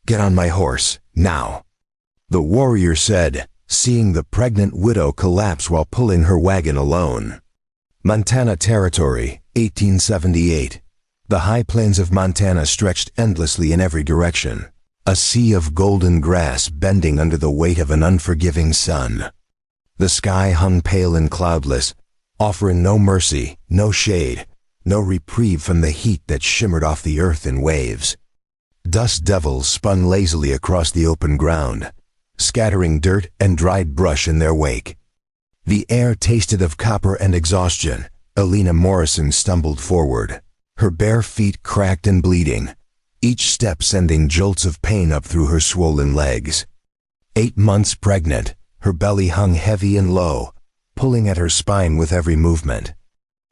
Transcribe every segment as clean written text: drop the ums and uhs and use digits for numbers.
"Get on my horse, now," the warrior said, seeing the pregnant widow collapse while pulling her wagon alone. Montana Territory, 1878. The high plains of Montana stretched endlessly in every direction, a sea of golden grass bending under the weight of an unforgiving sun. The sky hung pale and cloudless, offering no mercy, no shade, no reprieve from the heat that shimmered off the earth in waves. Dust devils spun lazily across the open ground, scattering dirt and dried brush in their wake. The air tasted of copper and exhaustion. Elena Morrison stumbled forward, her bare feet cracked and bleeding, each step sending jolts of pain up through her swollen legs. 8 months pregnant, her belly hung heavy and low, pulling at her spine with every movement.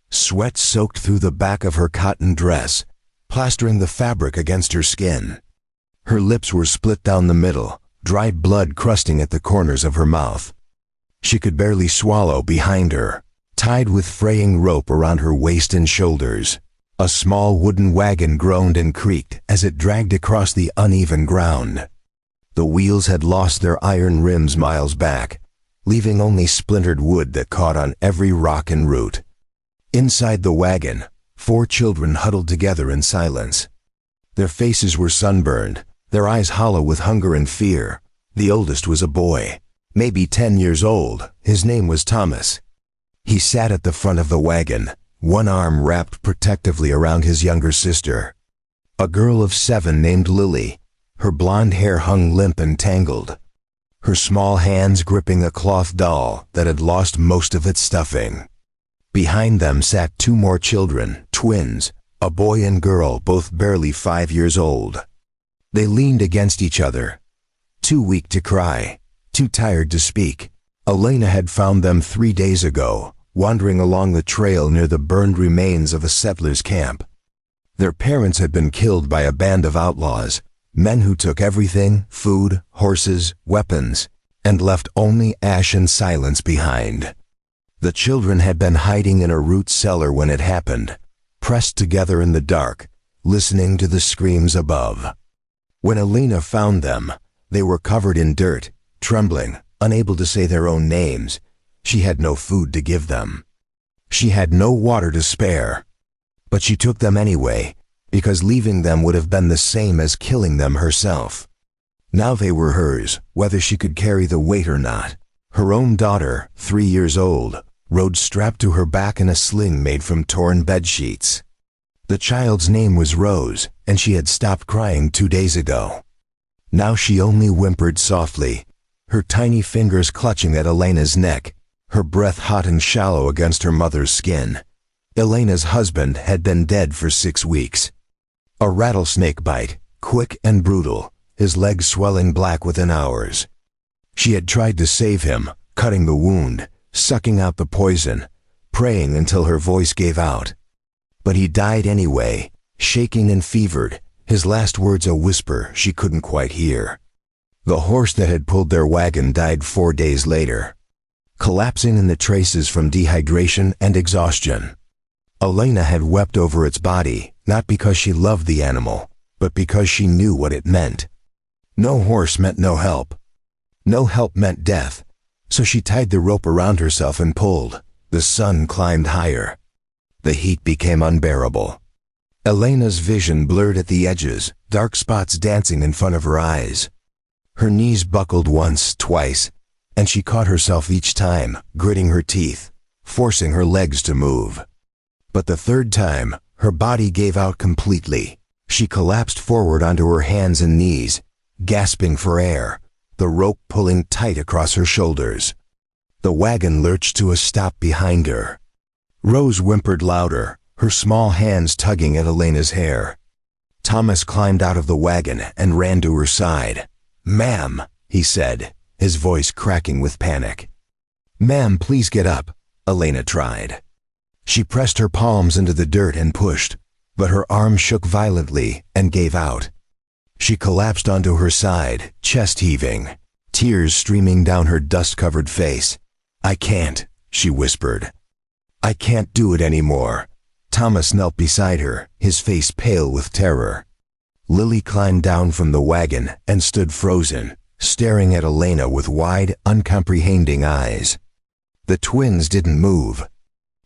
Sweat soaked through the back of her cotton dress, plastering the fabric against her skin. Her lips were split down the middle, dry blood crusting at the corners of her mouth. She could barely swallow behind her, tied with fraying rope around her waist and shoulders. A small wooden wagon groaned and creaked as it dragged across the uneven ground. The wheels had lost their iron rims miles back, leaving only splintered wood that caught on every rock and root. Inside the wagon, 4 children huddled together in silence. Their faces were sunburned, their eyes hollow with hunger and fear. The oldest was a boy, maybe 10 years old. His name was Thomas. He sat at the front of the wagon, one arm wrapped protectively around his younger sister. A girl of 7 named Lily, her blonde hair hung limp and tangled, her small hands gripping a cloth doll that had lost most of its stuffing. Behind them sat 2 more children, twins, a boy and girl, both barely 5 years old. They leaned against each other, too weak to cry, too tired to speak. Elena had found them 3 days ago, wandering along the trail near the burned remains of a settler's camp. Their parents had been killed by a band of outlaws, men who took everything, food, horses, weapons, and left only ash and silence behind. The children had been hiding in a root cellar when it happened, pressed together in the dark, listening to the screams above. When Elena found them, they were covered in dirt, trembling, unable to say their own names. She had no food to give them. She had no water to spare. But she took them anyway, because leaving them would have been the same as killing them herself. Now they were hers, whether she could carry the weight or not. Her own daughter, 3 years old, rode strapped to her back in a sling made from torn bedsheets. The child's name was Rose, and she had stopped crying 2 days ago. Now she only whimpered softly, her tiny fingers clutching at Elena's neck, her breath hot and shallow against her mother's skin. Elena's husband had been dead for 6 weeks. A rattlesnake bite, quick and brutal, his legs swelling black within hours. She had tried to save him, cutting the wound, sucking out the poison, praying until her voice gave out. But he died anyway, shaking and fevered, his last words a whisper she couldn't quite hear. The horse that had pulled their wagon died 4 days later, collapsing in the traces from dehydration and exhaustion. Elena had wept over its body, not because she loved the animal, but because she knew what it meant. No horse meant no help. No help meant death, so she tied the rope around herself and pulled. The sun climbed higher. The heat became unbearable. Elena's vision blurred at the edges, dark spots dancing in front of her eyes. Her knees buckled once, twice, and she caught herself each time, gritting her teeth, forcing her legs to move. But the 3rd time, her body gave out completely. She collapsed forward onto her hands and knees, gasping for air, the rope pulling tight across her shoulders. The wagon lurched to a stop behind her. Rose whimpered louder, her small hands tugging at Elena's hair. Thomas climbed out of the wagon and ran to her side. "Ma'am," he said, his voice cracking with panic. "Ma'am, please get up," Elena tried. She pressed her palms into the dirt and pushed, but her arm shook violently and gave out. She collapsed onto her side, chest heaving, tears streaming down her dust-covered face. "I can't," she whispered. "I can't do it anymore." Thomas knelt beside her, his face pale with terror. Lily climbed down from the wagon and stood frozen, staring at Elena with wide, uncomprehending eyes. The twins didn't move.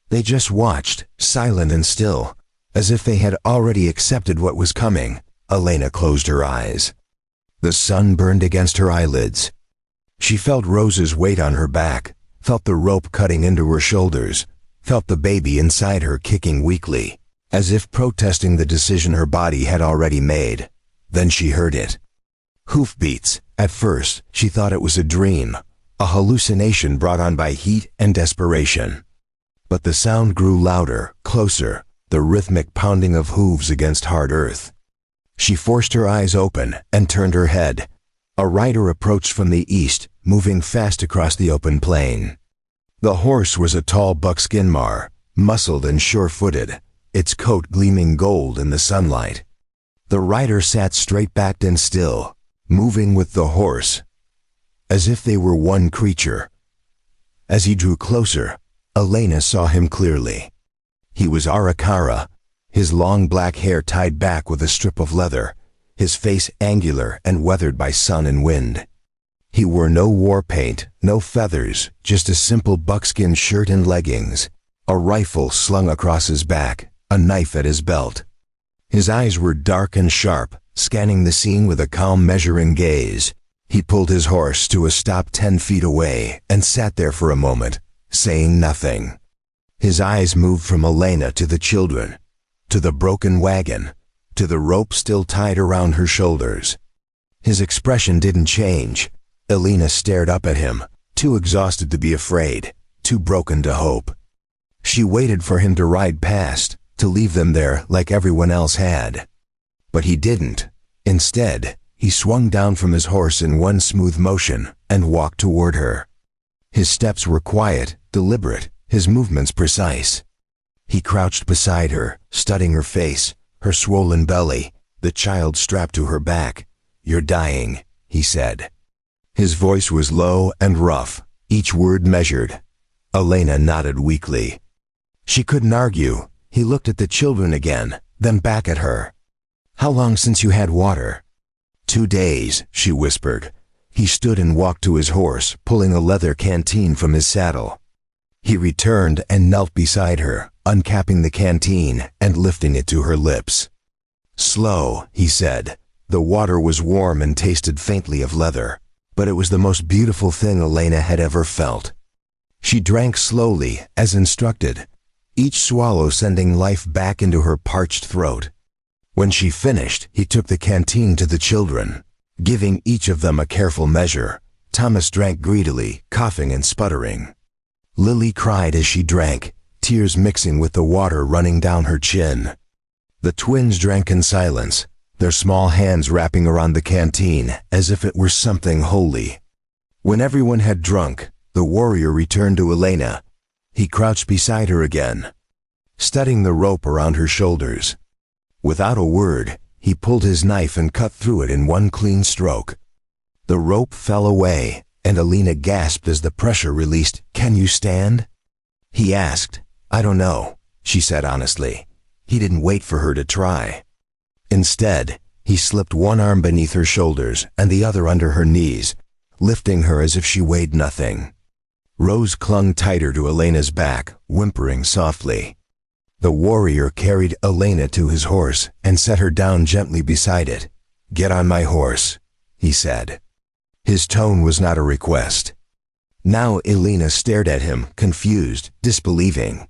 They just watched, silent and still, as if they had already accepted what was coming. Elena closed her eyes. The sun burned against her eyelids. She felt Rose's weight on her back, felt the rope cutting into her shoulders, felt the baby inside her kicking weakly, as if protesting the decision her body had already made. Then she heard it. Hoofbeats. At first, she thought it was a dream, a hallucination brought on by heat and desperation. But the sound grew louder, closer, the rhythmic pounding of hooves against hard earth. She forced her eyes open and turned her head. A rider approached from the east, moving fast across the open plain. The horse was a tall buckskin mar, muscled and sure-footed, its coat gleaming gold in the sunlight. The rider sat straight-backed and still, moving with the horse, as if they were one creature. As he drew closer, Elena saw him clearly. He was Arakara, his long black hair tied back with a strip of leather, his face angular and weathered by sun and wind. He wore no war paint, no feathers, just a simple buckskin shirt and leggings, a rifle slung across his back, a knife at his belt. His eyes were dark and sharp, scanning the scene with a calm, measuring gaze. He pulled his horse to a stop 10 feet away and sat there for a moment, saying nothing. His eyes moved from Elena to the children, to the broken wagon, to the rope still tied around her shoulders. His expression didn't change. Elena stared up at him, too exhausted to be afraid, too broken to hope. She waited for him to ride past, to leave them there like everyone else had. But he didn't. Instead, he swung down from his horse in one smooth motion and walked toward her. His steps were quiet, deliberate, his movements precise. He crouched beside her, studying her face, her swollen belly, the child strapped to her back. "You're dying," he said. His voice was low and rough, each word measured. Elena nodded weakly. She couldn't argue. He looked at the children again, then back at her. "How long since you had water?" 2 days, she whispered. He stood and walked to his horse, pulling a leather canteen from his saddle. He returned and knelt beside her, uncapping the canteen and lifting it to her lips. "Slow," he said. The water was warm and tasted faintly of leather, but it was the most beautiful thing Elena had ever felt. She drank slowly, as instructed, each swallow sending life back into her parched throat. When she finished, he took the canteen to the children, giving each of them a careful measure. Thomas drank greedily, coughing and sputtering. Lily cried as she drank, tears mixing with the water running down her chin. The twins drank in silence, their small hands wrapping around the canteen as if it were something holy. When everyone had drunk, the warrior returned to Elena. He crouched beside her again, studying the rope around her shoulders. Without a word, he pulled his knife and cut through it in one clean stroke. The rope fell away, and Elena gasped as the pressure released. "Can you stand?" He asked. "I don't know," she said honestly. He didn't wait for her to try. Instead, he slipped one arm beneath her shoulders and the other under her knees, lifting her as if she weighed nothing. Rose clung tighter to Elena's back, whimpering softly. The warrior carried Elena to his horse and set her down gently beside it. "Get on my horse," he said. His tone was not a request. Now Elena stared at him, confused, disbelieving.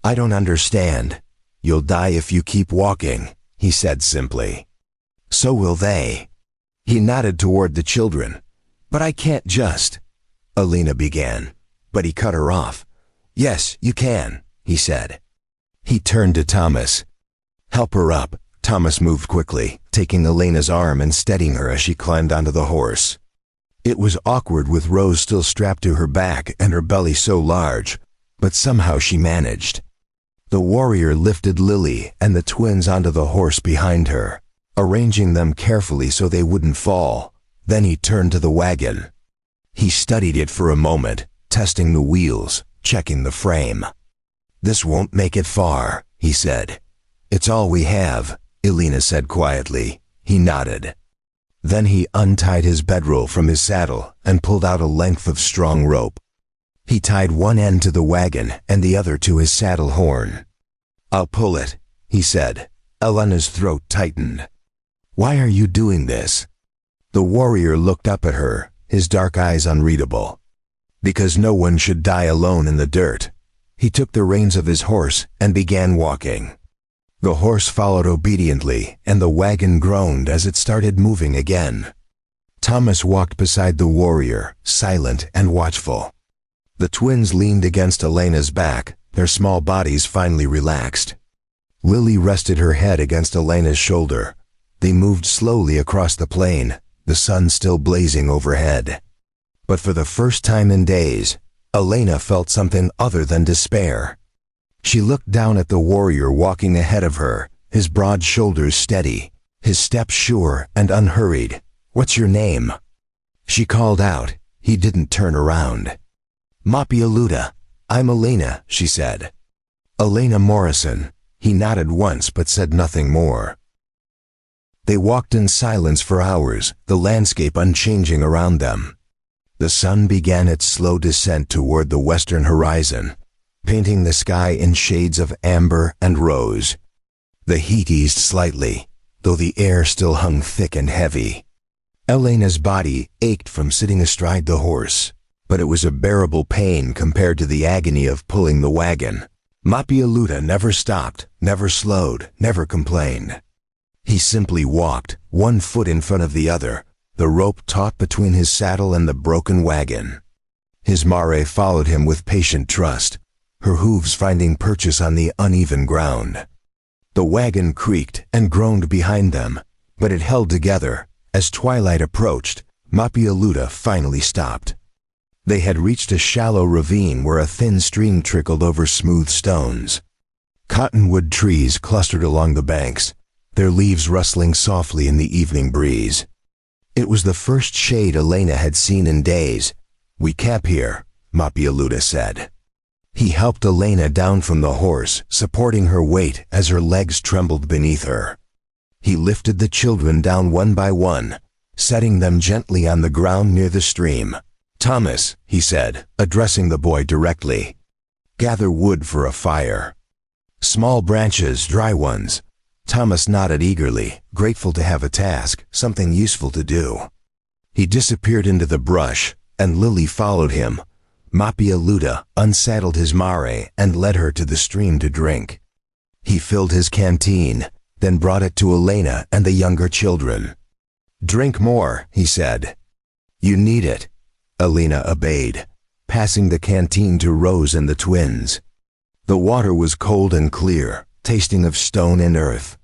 "I don't understand." "You'll die if you keep walking," he said simply. "So will they." He nodded toward the children. "But I can't just—" Elena began, but he cut her off. "Yes, you can," he said. He turned to Thomas. "Help her up." Thomas moved quickly, taking Elena's arm and steadying her as she climbed onto the horse. It was awkward with Rose still strapped to her back and her belly so large, but somehow she managed. The warrior lifted Lily and the twins onto the horse behind her, arranging them carefully so they wouldn't fall. Then he turned to the wagon. He studied it for a moment, testing the wheels, checking the frame. "This won't make it far," he said. "It's all we have," Elena said quietly. He nodded. Then he untied his bedroll from his saddle and pulled out a length of strong rope. He tied one end to the wagon and the other to his saddle horn. "I'll pull it," he said. Elena's throat tightened. "Why are you doing this?" The warrior looked up at her, his dark eyes unreadable. "Because no one should die alone in the dirt." He took the reins of his horse and began walking. The horse followed obediently, and the wagon groaned as it started moving again. Thomas walked beside the warrior, silent and watchful. The twins leaned against Elena's back, their small bodies finally relaxed. Lily rested her head against Elena's shoulder. They moved slowly across the plain, the sun still blazing overhead. But for the first time in days, Elena felt something other than despair. She looked down at the warrior walking ahead of her, his broad shoulders steady, his steps sure and unhurried. "What's your name?" She called out. He didn't turn around. "Mapialuda. I'm Elena," she said. "Elena Morrison." He nodded once but said nothing more. They walked in silence for hours, the landscape unchanging around them. The sun began its slow descent toward the western horizon, painting the sky in shades of amber and rose. The heat eased slightly, though the air still hung thick and heavy. Elena's body ached from sitting astride the horse, but it was a bearable pain compared to the agony of pulling the wagon. Mapialuda never stopped, never slowed, never complained. He simply walked, one foot in front of the other, the rope taut between his saddle and the broken wagon. His mare followed him with patient trust, her hooves finding purchase on the uneven ground. The wagon creaked and groaned behind them, but it held together. As twilight approached, Mapialuda finally stopped. They had reached a shallow ravine where a thin stream trickled over smooth stones. Cottonwood trees clustered along the banks, their leaves rustling softly in the evening breeze. It was the first shade Elena had seen in days. "We camp here," Mapialuda said. He helped Elena down from the horse, supporting her weight as her legs trembled beneath her. He lifted the children down one by one, setting them gently on the ground near the stream. "Thomas," he said, addressing the boy directly, "gather wood for a fire." "Small branches, dry ones." Thomas nodded eagerly, grateful to have a task, something useful to do. He disappeared into the brush, and Lily followed him. Mapialuda unsaddled his mare and led her to the stream to drink. He filled his canteen, then brought it to Elena and the younger children. "Drink more," he said. "You need it." Elena obeyed, passing the canteen to Rose and the twins. The water was cold and clear, tasting of stone and earth.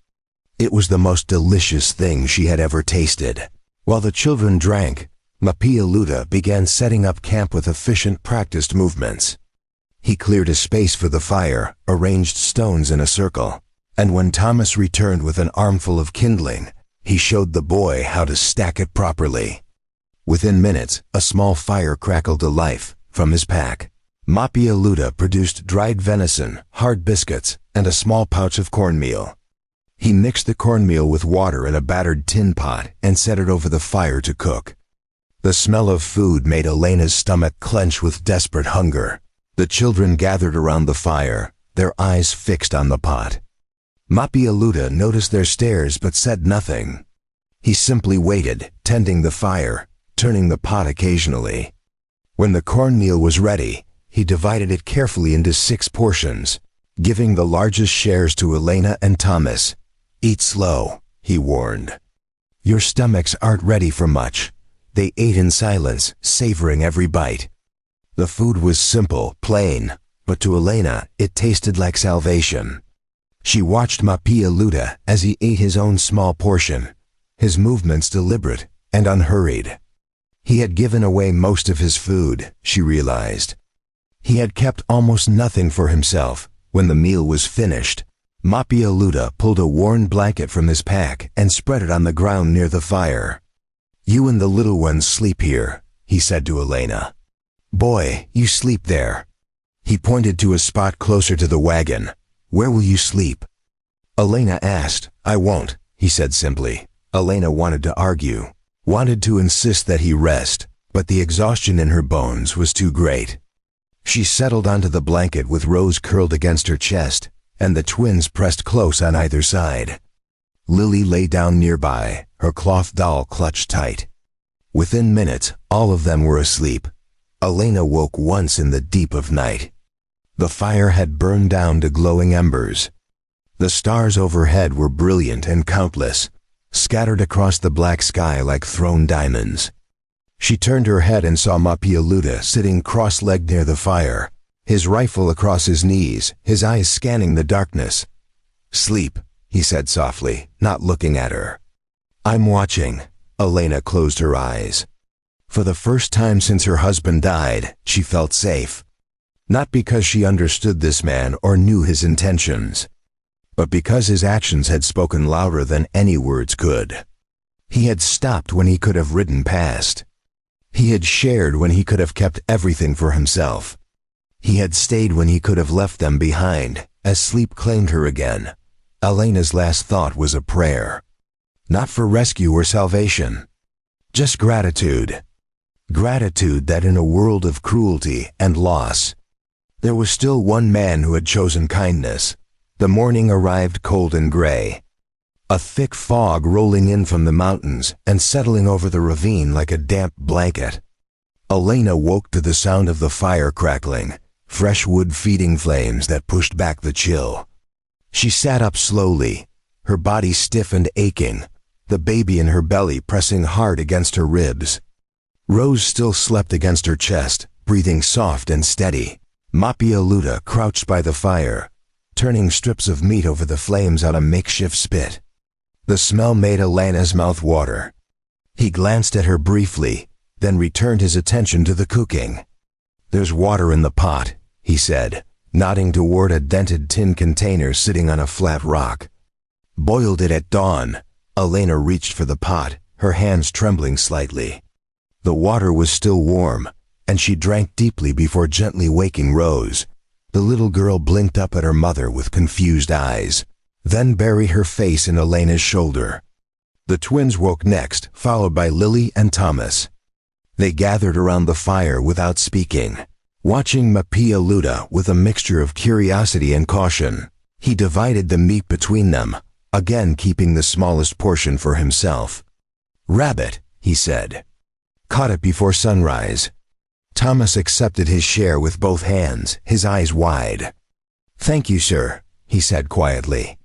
It was the most delicious thing she had ever tasted. While the children drank, Mapialuda began setting up camp with efficient, practiced movements. He cleared a space for the fire, arranged stones in a circle, and when Thomas returned with an armful of kindling, he showed the boy how to stack it properly. Within minutes, a small fire crackled to life from his pack. Mapialuda produced dried venison, hard biscuits, and a small pouch of cornmeal. He mixed the cornmeal with water in a battered tin pot and set it over the fire to cook. The smell of food made Elena's stomach clench with desperate hunger. The children gathered around the fire, their eyes fixed on the pot. Mapialuda noticed their stares but said nothing. He simply waited, tending the fire, turning the pot occasionally. When the cornmeal was ready, he divided it carefully into 6 portions, giving the largest shares to Elena and Thomas. "Eat slow," he warned. "Your stomachs aren't ready for much." They ate in silence, savoring every bite. The food was simple, plain, but to Elena it tasted like salvation. She watched Mapialuda as he ate his own small portion, his movements deliberate and unhurried. He had given away most of his food, she realized. He had kept almost nothing for himself. When the meal was finished, Mapialuda pulled a worn blanket from his pack and spread it on the ground near the fire. "You and the little ones sleep here," he said to Elena. "Boy, you sleep there." He pointed to a spot closer to the wagon. "Where will you sleep?" Elena asked. "I won't," he said simply. Elena wanted to argue, wanted to insist that he rest, but the exhaustion in her bones was too great. She settled onto the blanket with Rose curled against her chest, and the twins pressed close on either side. Lily lay down nearby, her cloth doll clutched tight. Within minutes, all of them were asleep. Elena woke once in the deep of night. The fire had burned down to glowing embers. The stars overhead were brilliant and countless, scattered across the black sky like thrown diamonds. She turned her head and saw Mapialuda sitting cross-legged near the fire, his rifle across his knees, his eyes scanning the darkness. "Sleep," he said softly, not looking at her. "I'm watching." Elena closed her eyes. For the first time since her husband died, she felt safe. Not because she understood this man or knew his intentions, but because his actions had spoken louder than any words could. He had stopped when he could have ridden past. He had shared when he could have kept everything for himself. He had stayed when he could have left them behind, as sleep claimed her again. Elena's last thought was a prayer. Not for rescue or salvation. Just gratitude. Gratitude that in a world of cruelty and loss, there was still one man who had chosen kindness. The morning arrived cold and gray. A thick fog rolling in from the mountains and settling over the ravine like a damp blanket. Elena woke to the sound of the fire crackling, fresh wood feeding flames that pushed back the chill. She sat up slowly, her body stiff and aching, the baby in her belly pressing hard against her ribs. Rose still slept against her chest, breathing soft and steady. Mapialuda crouched by the fire, turning strips of meat over the flames on a makeshift spit. The smell made Elena's mouth water. He glanced at her briefly, then returned his attention to the cooking. "There's water in the pot," he said, nodding toward a dented tin container sitting on a flat rock. "Boiled it at dawn." Elena reached for the pot, her hands trembling slightly. The water was still warm, and she drank deeply before gently waking Rose. The little girl blinked up at her mother with confused eyes, then buried her face in Elena's shoulder. The twins woke next, followed by Lily and Thomas. They gathered around the fire without speaking, watching Mapialuda with a mixture of curiosity and caution. He divided the meat between them, again keeping the smallest portion for himself. "Rabbit," he said. "Caught it before sunrise." Thomas accepted his share with both hands, his eyes wide. "Thank you, sir," he said quietly.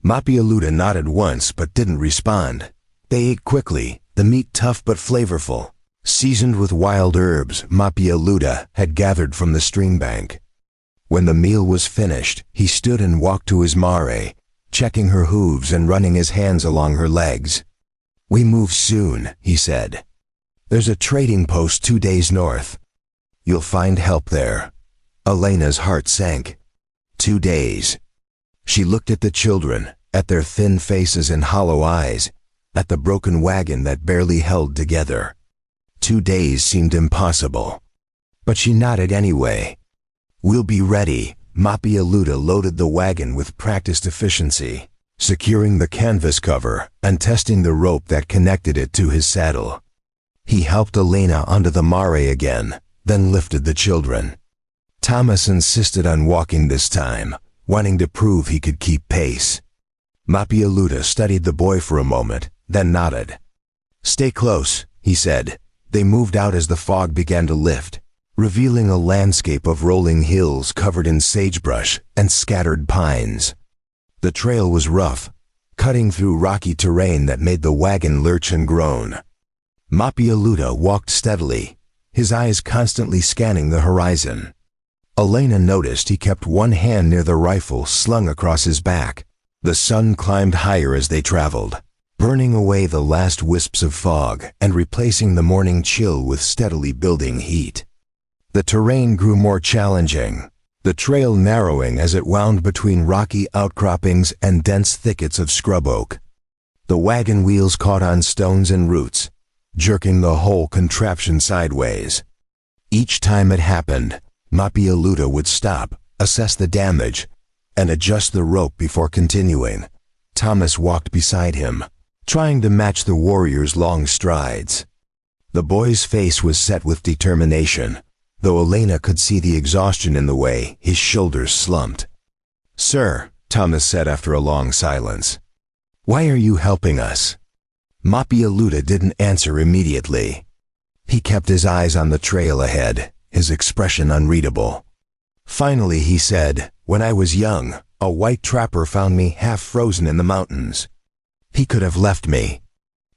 Mapialuda nodded once but didn't respond. They ate quickly, the meat tough but flavorful, seasoned with wild herbs Mapialuda had gathered from the stream bank. When the meal was finished, he stood and walked to his mare, checking her hooves and running his hands along her legs. "We move soon," he said. "There's a trading post 2 days north. You'll find help there." Elena's heart sank. 2 days. She looked at the children, at their thin faces and hollow eyes, at the broken wagon that barely held together. 2 days seemed impossible. But she nodded anyway. "We'll be ready." Mapialuda loaded the wagon with practiced efficiency, securing the canvas cover and testing the rope that connected it to his saddle. He helped Elena onto the mare again, then lifted the children. Thomas insisted on walking this time, wanting to prove he could keep pace. Mapialuda studied the boy for a moment, then nodded. "Stay close," he said. They moved out as the fog began to lift, revealing a landscape of rolling hills covered in sagebrush and scattered pines. The trail was rough, cutting through rocky terrain that made the wagon lurch and groan. Mapialuda walked steadily, his eyes constantly scanning the horizon. Elena noticed he kept one hand near the rifle slung across his back. The sun climbed higher as they traveled, burning away the last wisps of fog and replacing the morning chill with steadily building heat. The terrain grew more challenging, the trail narrowing as it wound between rocky outcroppings and dense thickets of scrub oak. The wagon wheels caught on stones and roots, jerking the whole contraption sideways. Each time it happened, Mapialuda would stop, assess the damage, and adjust the rope before continuing. Thomas walked beside him, trying to match the warrior's long strides. The boy's face was set with determination, though Elena could see the exhaustion in the way his shoulders slumped. "Sir," Thomas said after a long silence, "why are you helping us?" Mapialuda didn't answer immediately. He kept his eyes on the trail ahead, his expression unreadable. Finally he said, "When I was young, a white trapper found me half frozen in the mountains. He could have left me.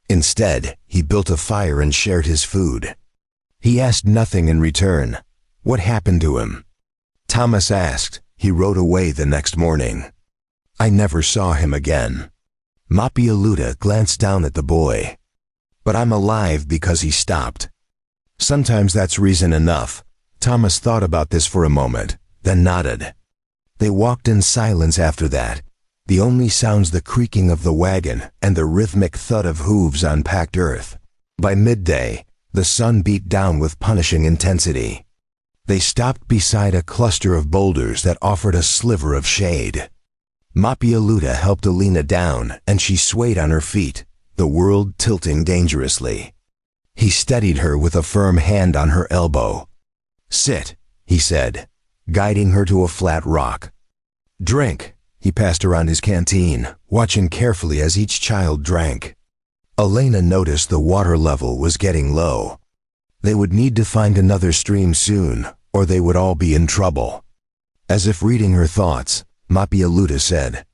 Instead, he built a fire and shared his food. He asked nothing in return. What happened to him?" Thomas asked. "He rode away the next morning. I never saw him again." Mapialuda glanced down at the boy. "But I'm alive because he stopped." Sometimes that's reason enough. Thomas thought about this for a moment, then nodded. They walked in silence after that, the only sounds the creaking of the wagon and the rhythmic thud of hooves on packed earth. By midday, the sun beat down with punishing intensity. They stopped beside a cluster of boulders that offered a sliver of shade. Mapialuda helped Elena down, and she swayed on her feet, the world tilting dangerously. He steadied her with a firm hand on her elbow. "Sit," he said, guiding her to a flat rock. "Drink." He passed around his canteen, watching carefully as each child drank. Elena noticed the water level was getting low. They would need to find another stream soon, or they would all be in trouble. As if reading her thoughts, Mapialuda said,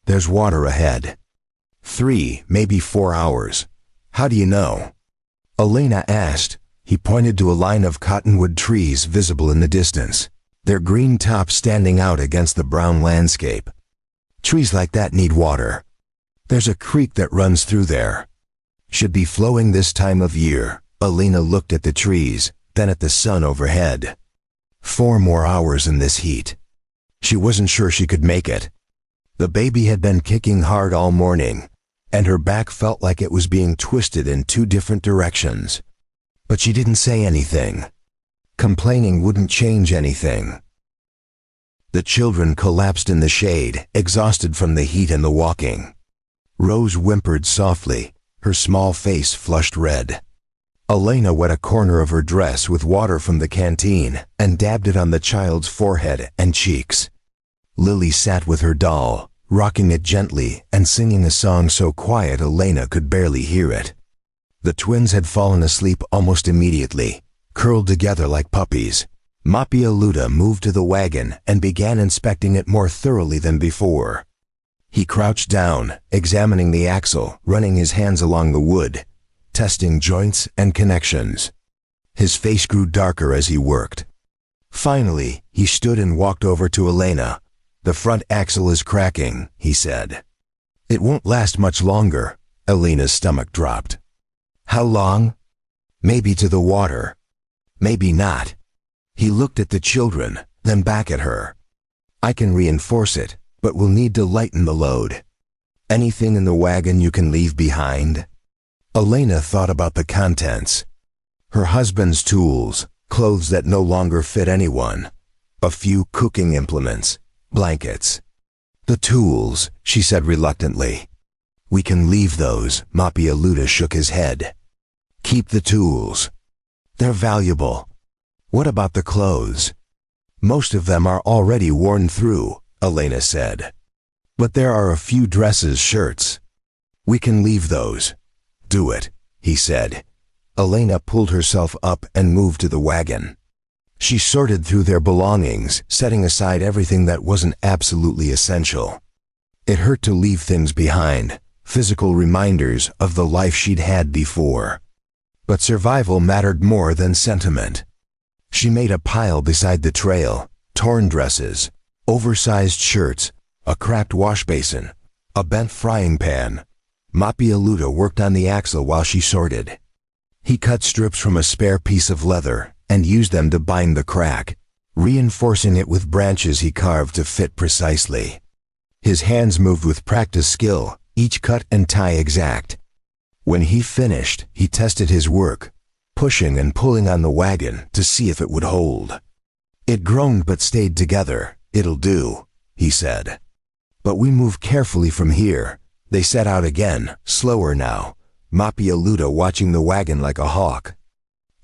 "There's water ahead. 3, maybe 4 hours. How do you know?" Elena asked. He pointed to a line of cottonwood trees visible in the distance, their green tops standing out against the brown landscape. "Trees like that need water. There's a creek that runs through there. Should be flowing this time of year." Elena looked at the trees, then at the sun overhead. 4 more hours in this heat. She wasn't sure she could make it. The baby had been kicking hard all morning, and her back felt like it was being twisted in 2 different directions. But she didn't say anything. Complaining wouldn't change anything. The children collapsed in the shade, exhausted from the heat and the walking. Rose whimpered softly, her small face flushed red. Elena wet a corner of her dress with water from the canteen and dabbed it on the child's forehead and cheeks. Lily sat with her doll, rocking it gently and singing a song so quiet Elena could barely hear it. The twins had fallen asleep almost immediately, curled together like puppies. Mapialuda moved to the wagon and began inspecting it more thoroughly than before. He crouched down, examining the axle, running his hands along the wood, testing joints and connections. His face grew darker as he worked. Finally, he stood and walked over to Elena. "The front axle is cracking," he said. "It won't last much longer." Elena's stomach dropped. "How long?" "Maybe to the water. Maybe not." He looked at the children, then back at her. "I can reinforce it, but we'll need to lighten the load. Anything in the wagon you can leave behind?" Elena thought about the contents. Her husband's tools, clothes that no longer fit anyone, a few cooking implements, blankets. "The tools," she said reluctantly. "We can leave those." Mapialuda shook his head. "Keep the tools. They're valuable." "What about the clothes?" "Most of them are already worn through," Elena said. "But there are a few dresses, shirts. We can leave those." "Do it," he said. Elena pulled herself up and moved to the wagon. She sorted through their belongings, setting aside everything that wasn't absolutely essential. It hurt to leave things behind, physical reminders of the life she'd had before. But survival mattered more than sentiment. She made a pile beside the trail, torn dresses, oversized shirts, a cracked wash basin, a bent frying pan. Mapialuda worked on the axle while she sorted. He cut strips from a spare piece of leather and used them to bind the crack, reinforcing it with branches he carved to fit precisely. His hands moved with practiced skill, each cut and tie exact. When he finished, he tested his work, pushing and pulling on the wagon to see if it would hold. It groaned but stayed together. "It'll do," he said. "But we move carefully from here. They set out again, slower now, Mapialuda watching the wagon like a hawk.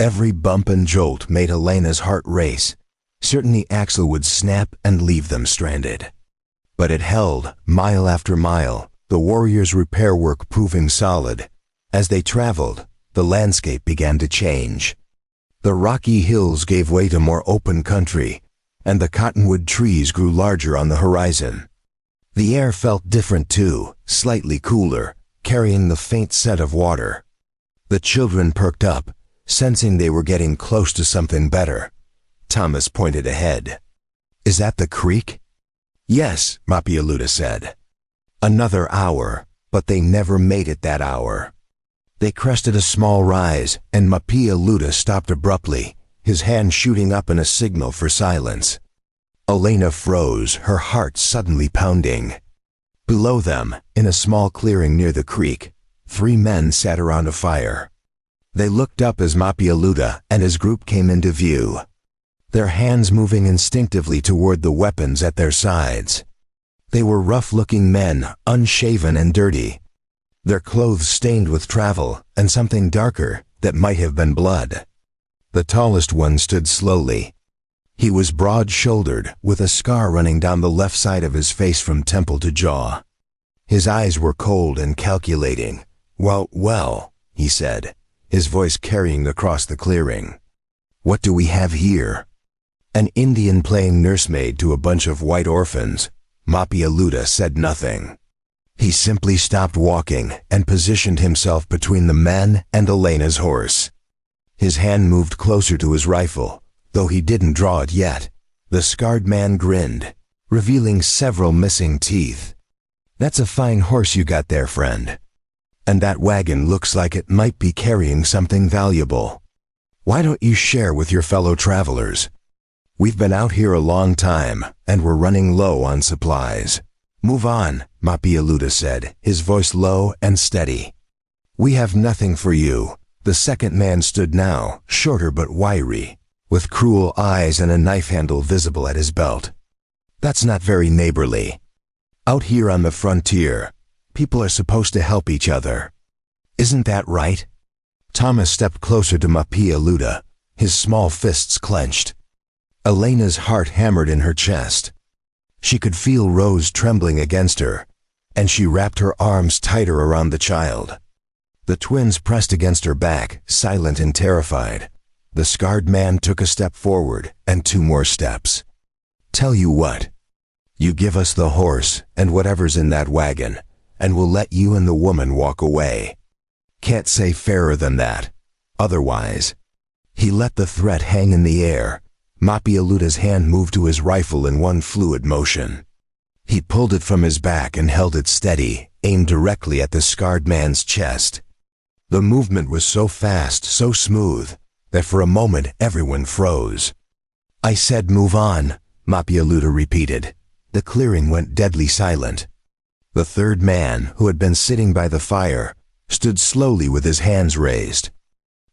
Every bump and jolt made Elena's heart race, certain the axle would snap and leave them stranded. But it held, mile after mile, the warriors' repair work proving solid. As they traveled, the landscape began to change. The rocky hills gave way to more open country, and the cottonwood trees grew larger on the horizon. The air felt different too, slightly cooler, carrying the faint scent of water. The children perked up, sensing they were getting close to something better. Thomas pointed ahead. "Is that the creek?" "Yes," Mapialuda said. Another hour, but they never made it that hour. They crested a small rise, and Mapialuda stopped abruptly, his hand shooting up in a signal for silence. Elena froze, her heart suddenly pounding. Below them, in a small clearing near the creek, 3 men sat around a fire. They looked up as Mapialuda and his group came into view, their hands moving instinctively toward the weapons at their sides. They were rough-looking men, unshaven and dirty, their clothes stained with travel and something darker that might have been blood. The tallest one stood slowly. He was broad-shouldered, with a scar running down the left side of his face from temple to jaw. His eyes were cold and calculating. Well, he said, his voice carrying across the clearing. "What do we have here?" An Indian playing nursemaid to a bunch of white orphans. Mapialuda said nothing. He simply stopped walking and positioned himself between the men and Elena's horse. His hand moved closer to his rifle, though he didn't draw it yet. The scarred man grinned, revealing several missing teeth. "That's a fine horse you got there, friend. And that wagon looks like it might be carrying something valuable. Why don't you share with your fellow travelers? We've been out here a long time, and we're running low on supplies." "Move on," Mapialuda said, his voice low and steady. "We have nothing for you." The second man stood now, shorter but wiry, with cruel eyes and a knife handle visible at his belt. "That's not very neighborly. Out here on the frontier, people are supposed to help each other. Isn't that right?" Thomas stepped closer to Mapialuda, his small fists clenched. Elena's heart hammered in her chest. She could feel Rose trembling against her, and she wrapped her arms tighter around the child. The twins pressed against her back, silent and terrified. The scarred man took a step forward, and 2 more steps. "Tell you what, you give us the horse and whatever's in that wagon, and we'll let you and the woman walk away. Can't say fairer than that. Otherwise." He let the threat hang in the air. Mapialuda's hand moved to his rifle in one fluid motion. He pulled it from his back and held it steady, aimed directly at the scarred man's chest. The movement was so fast, so smooth, that for a moment everyone froze. "I said move on," Mapialuda repeated. The clearing went deadly silent. The third man, who had been sitting by the fire, stood slowly with his hands raised.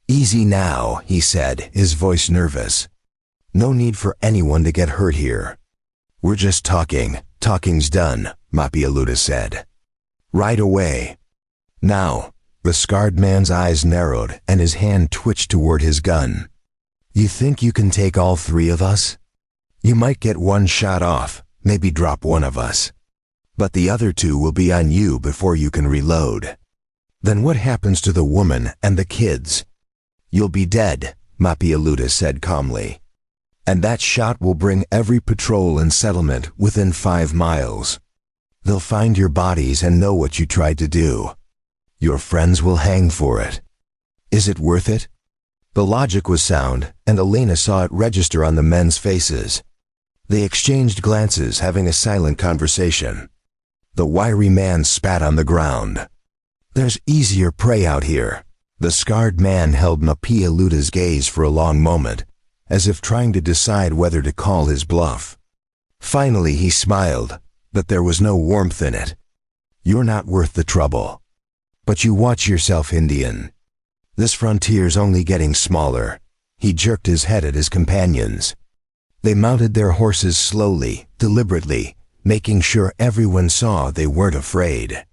"Easy now," he said, his voice nervous. "No need for anyone to get hurt here. We're just talking. Talking's done," Mapialuda said. "Right away." Now, the scarred man's eyes narrowed and his hand twitched toward his gun. "You think you can take all 3 of us? You might get 1 shot off, maybe drop one of us. But the other 2 will be on you before you can reload. Then what happens to the woman and the kids?" "You'll be dead," Mapialuda said calmly. "And that shot will bring every patrol and settlement within 5 miles. They'll find your bodies and know what you tried to do. Your friends will hang for it. Is it worth it?" The logic was sound, and Elena saw it register on the men's faces. They exchanged glances, having a silent conversation. The wiry man spat on the ground. "There's easier prey out here." The scarred man held Mapialuda's gaze for a long moment, as if trying to decide whether to call his bluff. Finally he smiled, but there was no warmth in it. "You're not worth the trouble. But you watch yourself, Indian. This frontier's only getting smaller." He jerked his head at his companions. They mounted their horses slowly, deliberately, making sure everyone saw they weren't afraid.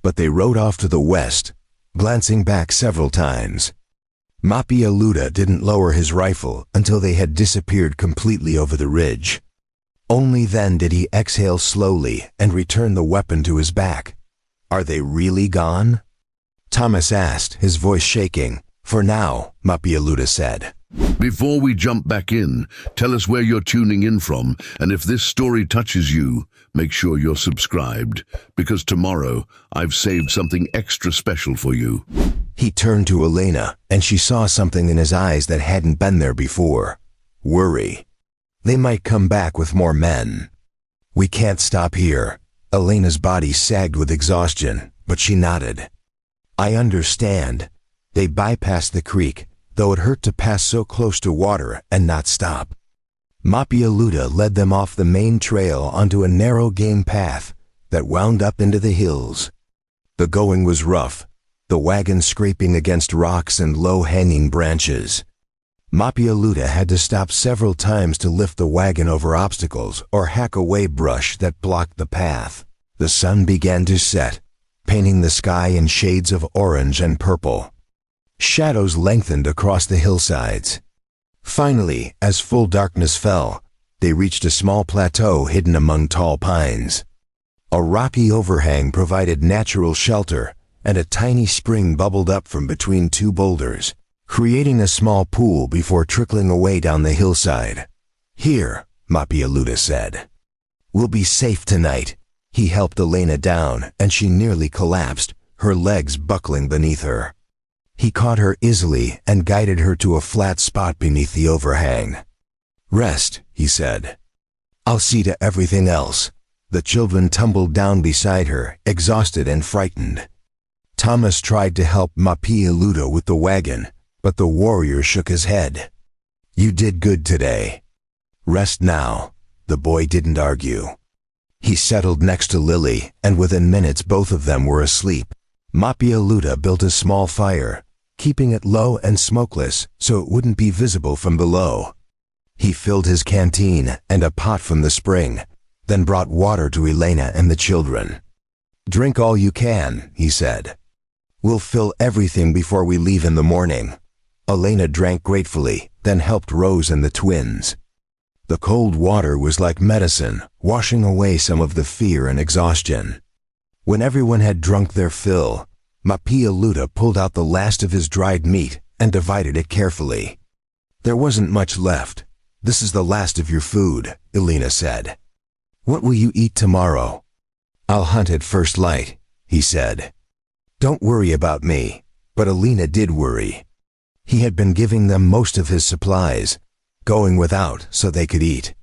but they rode off to the west, glancing back several times. Mapialuda didn't lower his rifle until they had disappeared completely over the ridge. Only then did he exhale slowly and return the weapon to his back. "Are they really gone?" Thomas asked, his voice shaking. "For now," Mapialuda said. Before we jump back in, tell us where you're tuning in from, and if this story touches you, make sure you're subscribed, because tomorrow I've saved something extra special for you. He turned to Elena, and she saw something in his eyes that hadn't been there before. Worry. They might come back with more men. "We can't stop here." Elena's body sagged with exhaustion, but she nodded. "I understand." They bypassed the creek, though it hurt to pass so close to water and not stop. Mapialuda led them off the main trail onto a narrow game path that wound up into the hills. The going was rough, the wagon scraping against rocks and low-hanging branches. Mapialuda had to stop several times to lift the wagon over obstacles or hack away brush that blocked the path. The sun began to set, painting the sky in shades of orange and purple. Shadows lengthened across the hillsides. Finally, as full darkness fell, they reached a small plateau hidden among tall pines. A rocky overhang provided natural shelter, and a tiny spring bubbled up from between two boulders, creating a small pool before trickling away down the hillside. "Here," Mapialuda said. "We'll be safe tonight." He helped Elena down, and she nearly collapsed, her legs buckling beneath her. He caught her easily and guided her to a flat spot beneath the overhang. "Rest," he said. "I'll see to everything else." The children tumbled down beside her, exhausted and frightened. Thomas tried to help Mapialuda with the wagon, but the warrior shook his head. "You did good today. Rest now." The boy didn't argue. He settled next to Lily, and within minutes both of them were asleep. Mapialuda built a small fire, keeping it low and smokeless so it wouldn't be visible from below. He filled his canteen and a pot from the spring, then brought water to Elena and the children. "Drink all you can," he said. "We'll fill everything before we leave in the morning." Elena drank gratefully, then helped Rose and the twins. The cold water was like medicine, washing away some of the fear and exhaustion. When everyone had drunk their fill, Mapialuda pulled out the last of his dried meat and divided it carefully. "There wasn't much left. This is the last of your food," Elena said. "What will you eat tomorrow?" "I'll hunt at first light," he said. "Don't worry about me." But Elena did worry. He had been giving them most of his supplies, going without so they could eat.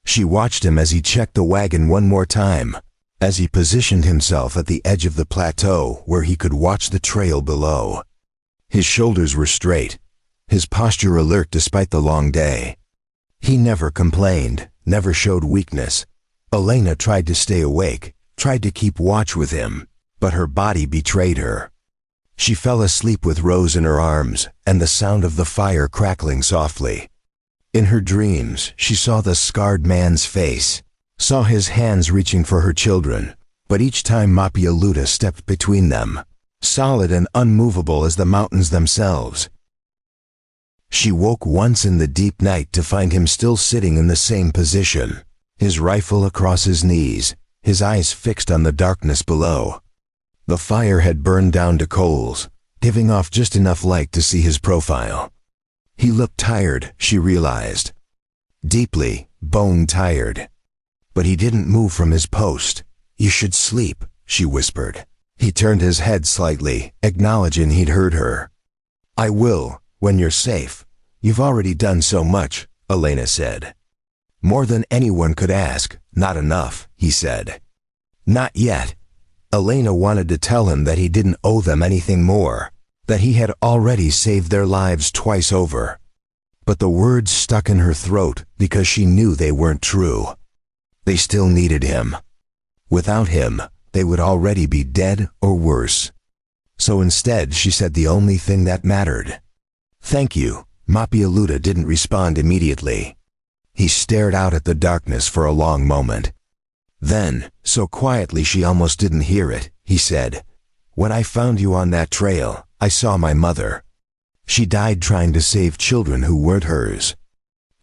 She watched him as he checked the wagon one more time, as he positioned himself at the edge of the plateau where he could watch the trail below. His shoulders were straight, his posture alert despite the long day. He never complained, never showed weakness. Elena tried to stay awake, tried to keep watch with him, but her body betrayed her. She fell asleep with Rose in her arms and the sound of the fire crackling softly. In her dreams, she saw the scarred man's face, saw his hands reaching for her children, but each time Mapialuda stepped between them, solid and unmovable as the mountains themselves. She woke once in the deep night to find him still sitting in the same position, his rifle across his knees, his eyes fixed on the darkness below. The fire had burned down to coals, giving off just enough light to see his profile. He looked tired, she realized. Deeply, bone-tired. But he didn't move from his post. "You should sleep," she whispered. He turned his head slightly, acknowledging he'd heard her. "I will, when you're safe. You've already done so much," Elena said. "More than anyone could ask. Not enough," he said. "Not yet." Elena wanted to tell him that he didn't owe them anything more, that he had already saved their lives twice over. But the words stuck in her throat because she knew they weren't true. They still needed him. Without him, they would already be dead or worse. So instead, she said the only thing that mattered. "Thank you." Mapialuda didn't respond immediately. He stared out at the darkness for a long moment. Then, so quietly she almost didn't hear it, he said, When I found you on that trail, I saw my mother. She died trying to save children who weren't hers.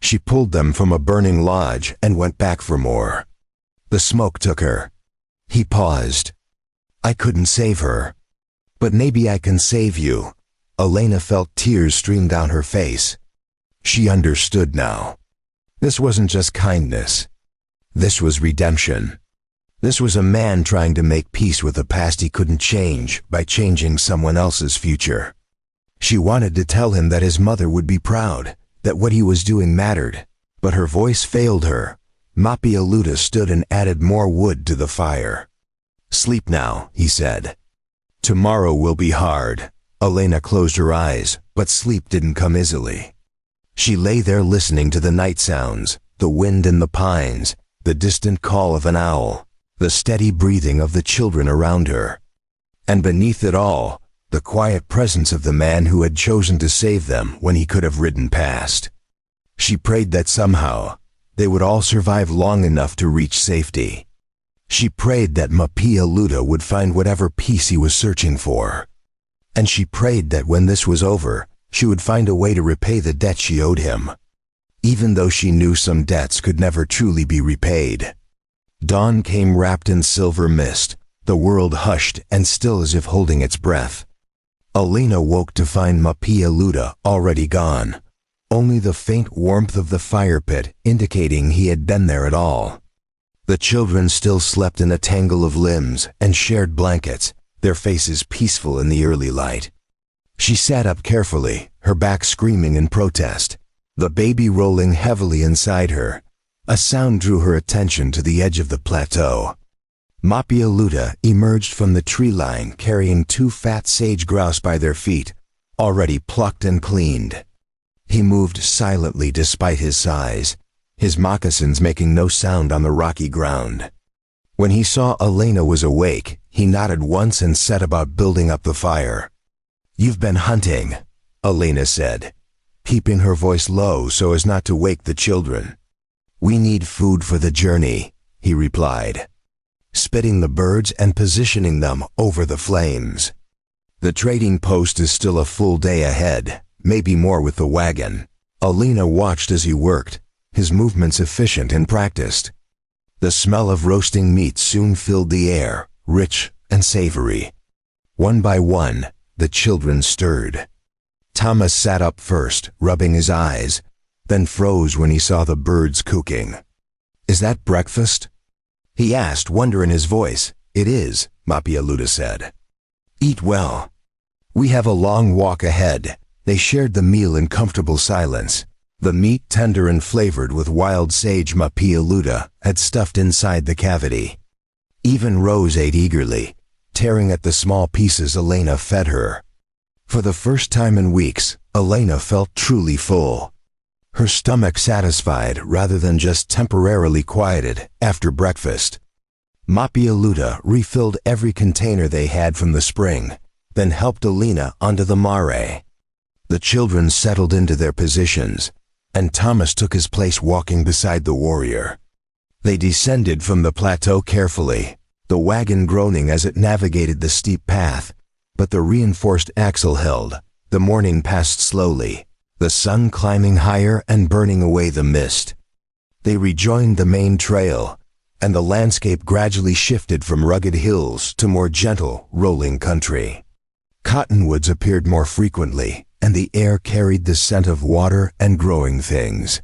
She pulled them from a burning lodge and went back for more. The smoke took her. He paused. I couldn't save her. But maybe I can save you. Elena felt tears stream down her face. She understood now. This wasn't just kindness. This was redemption. This was a man trying to make peace with a past he couldn't change by changing someone else's future. She wanted to tell him that his mother would be proud, that what he was doing mattered, but her voice failed her. Mapialuda stood and added more wood to the fire. Sleep now, he said. Tomorrow will be hard. Elena closed her eyes, but sleep didn't come easily. She lay there listening to the night sounds, the wind in the pines, the distant call of an owl, the steady breathing of the children around her. And beneath it all, the quiet presence of the man who had chosen to save them when he could have ridden past. She prayed that somehow, they would all survive long enough to reach safety. She prayed that Mapialuda would find whatever peace he was searching for. And she prayed that when this was over, she would find a way to repay the debt she owed him, even though she knew some debts could never truly be repaid. Dawn came wrapped in silver mist, the world hushed and still as if holding its breath. Elena woke to find Mapialuda already gone, only the faint warmth of the fire pit indicating he had been there at all. The children still slept in a tangle of limbs and shared blankets, their faces peaceful in the early light. She sat up carefully, her back screaming in protest, the baby rolling heavily inside her. A sound drew her attention to the edge of the plateau. Mapialuda emerged from the tree line carrying 2 fat sage grouse by their feet, already plucked and cleaned. He moved silently despite his size, his moccasins making no sound on the rocky ground. When he saw Elena was awake, he nodded once and set about building up the fire. You've been hunting, Elena said, keeping her voice low so as not to wake the children. We need food for the journey, he replied, spitting the birds and positioning them over the flames. The trading post is still a full day ahead, maybe more with the wagon. Elena watched as he worked, his movements efficient and practiced. The smell of roasting meat soon filled the air, rich and savory. One by one, the children stirred. Thomas sat up first, rubbing his eyes, then froze when he saw the birds cooking. Is that breakfast? He asked, wonder in his voice. It is, Mapialuda said. Eat well. We have a long walk ahead. They shared the meal in comfortable silence. The meat, tender and flavored with wild sage Mapialuda, had stuffed inside the cavity. Even Rose ate eagerly, tearing at the small pieces Elena fed her. For the first time in weeks, Elena felt truly full. Her stomach satisfied rather than just temporarily quieted after breakfast. Mapialuda refilled every container they had from the spring, then helped Elena onto the mare. The children settled into their positions, and Thomas took his place walking beside the warrior. They descended from the plateau carefully, the wagon groaning as it navigated the steep path, but the reinforced axle held. The morning passed slowly, the sun climbing higher and burning away the mist. They rejoined the main trail, and the landscape gradually shifted from rugged hills to more gentle, rolling country. Cottonwoods appeared more frequently, and the air carried the scent of water and growing things.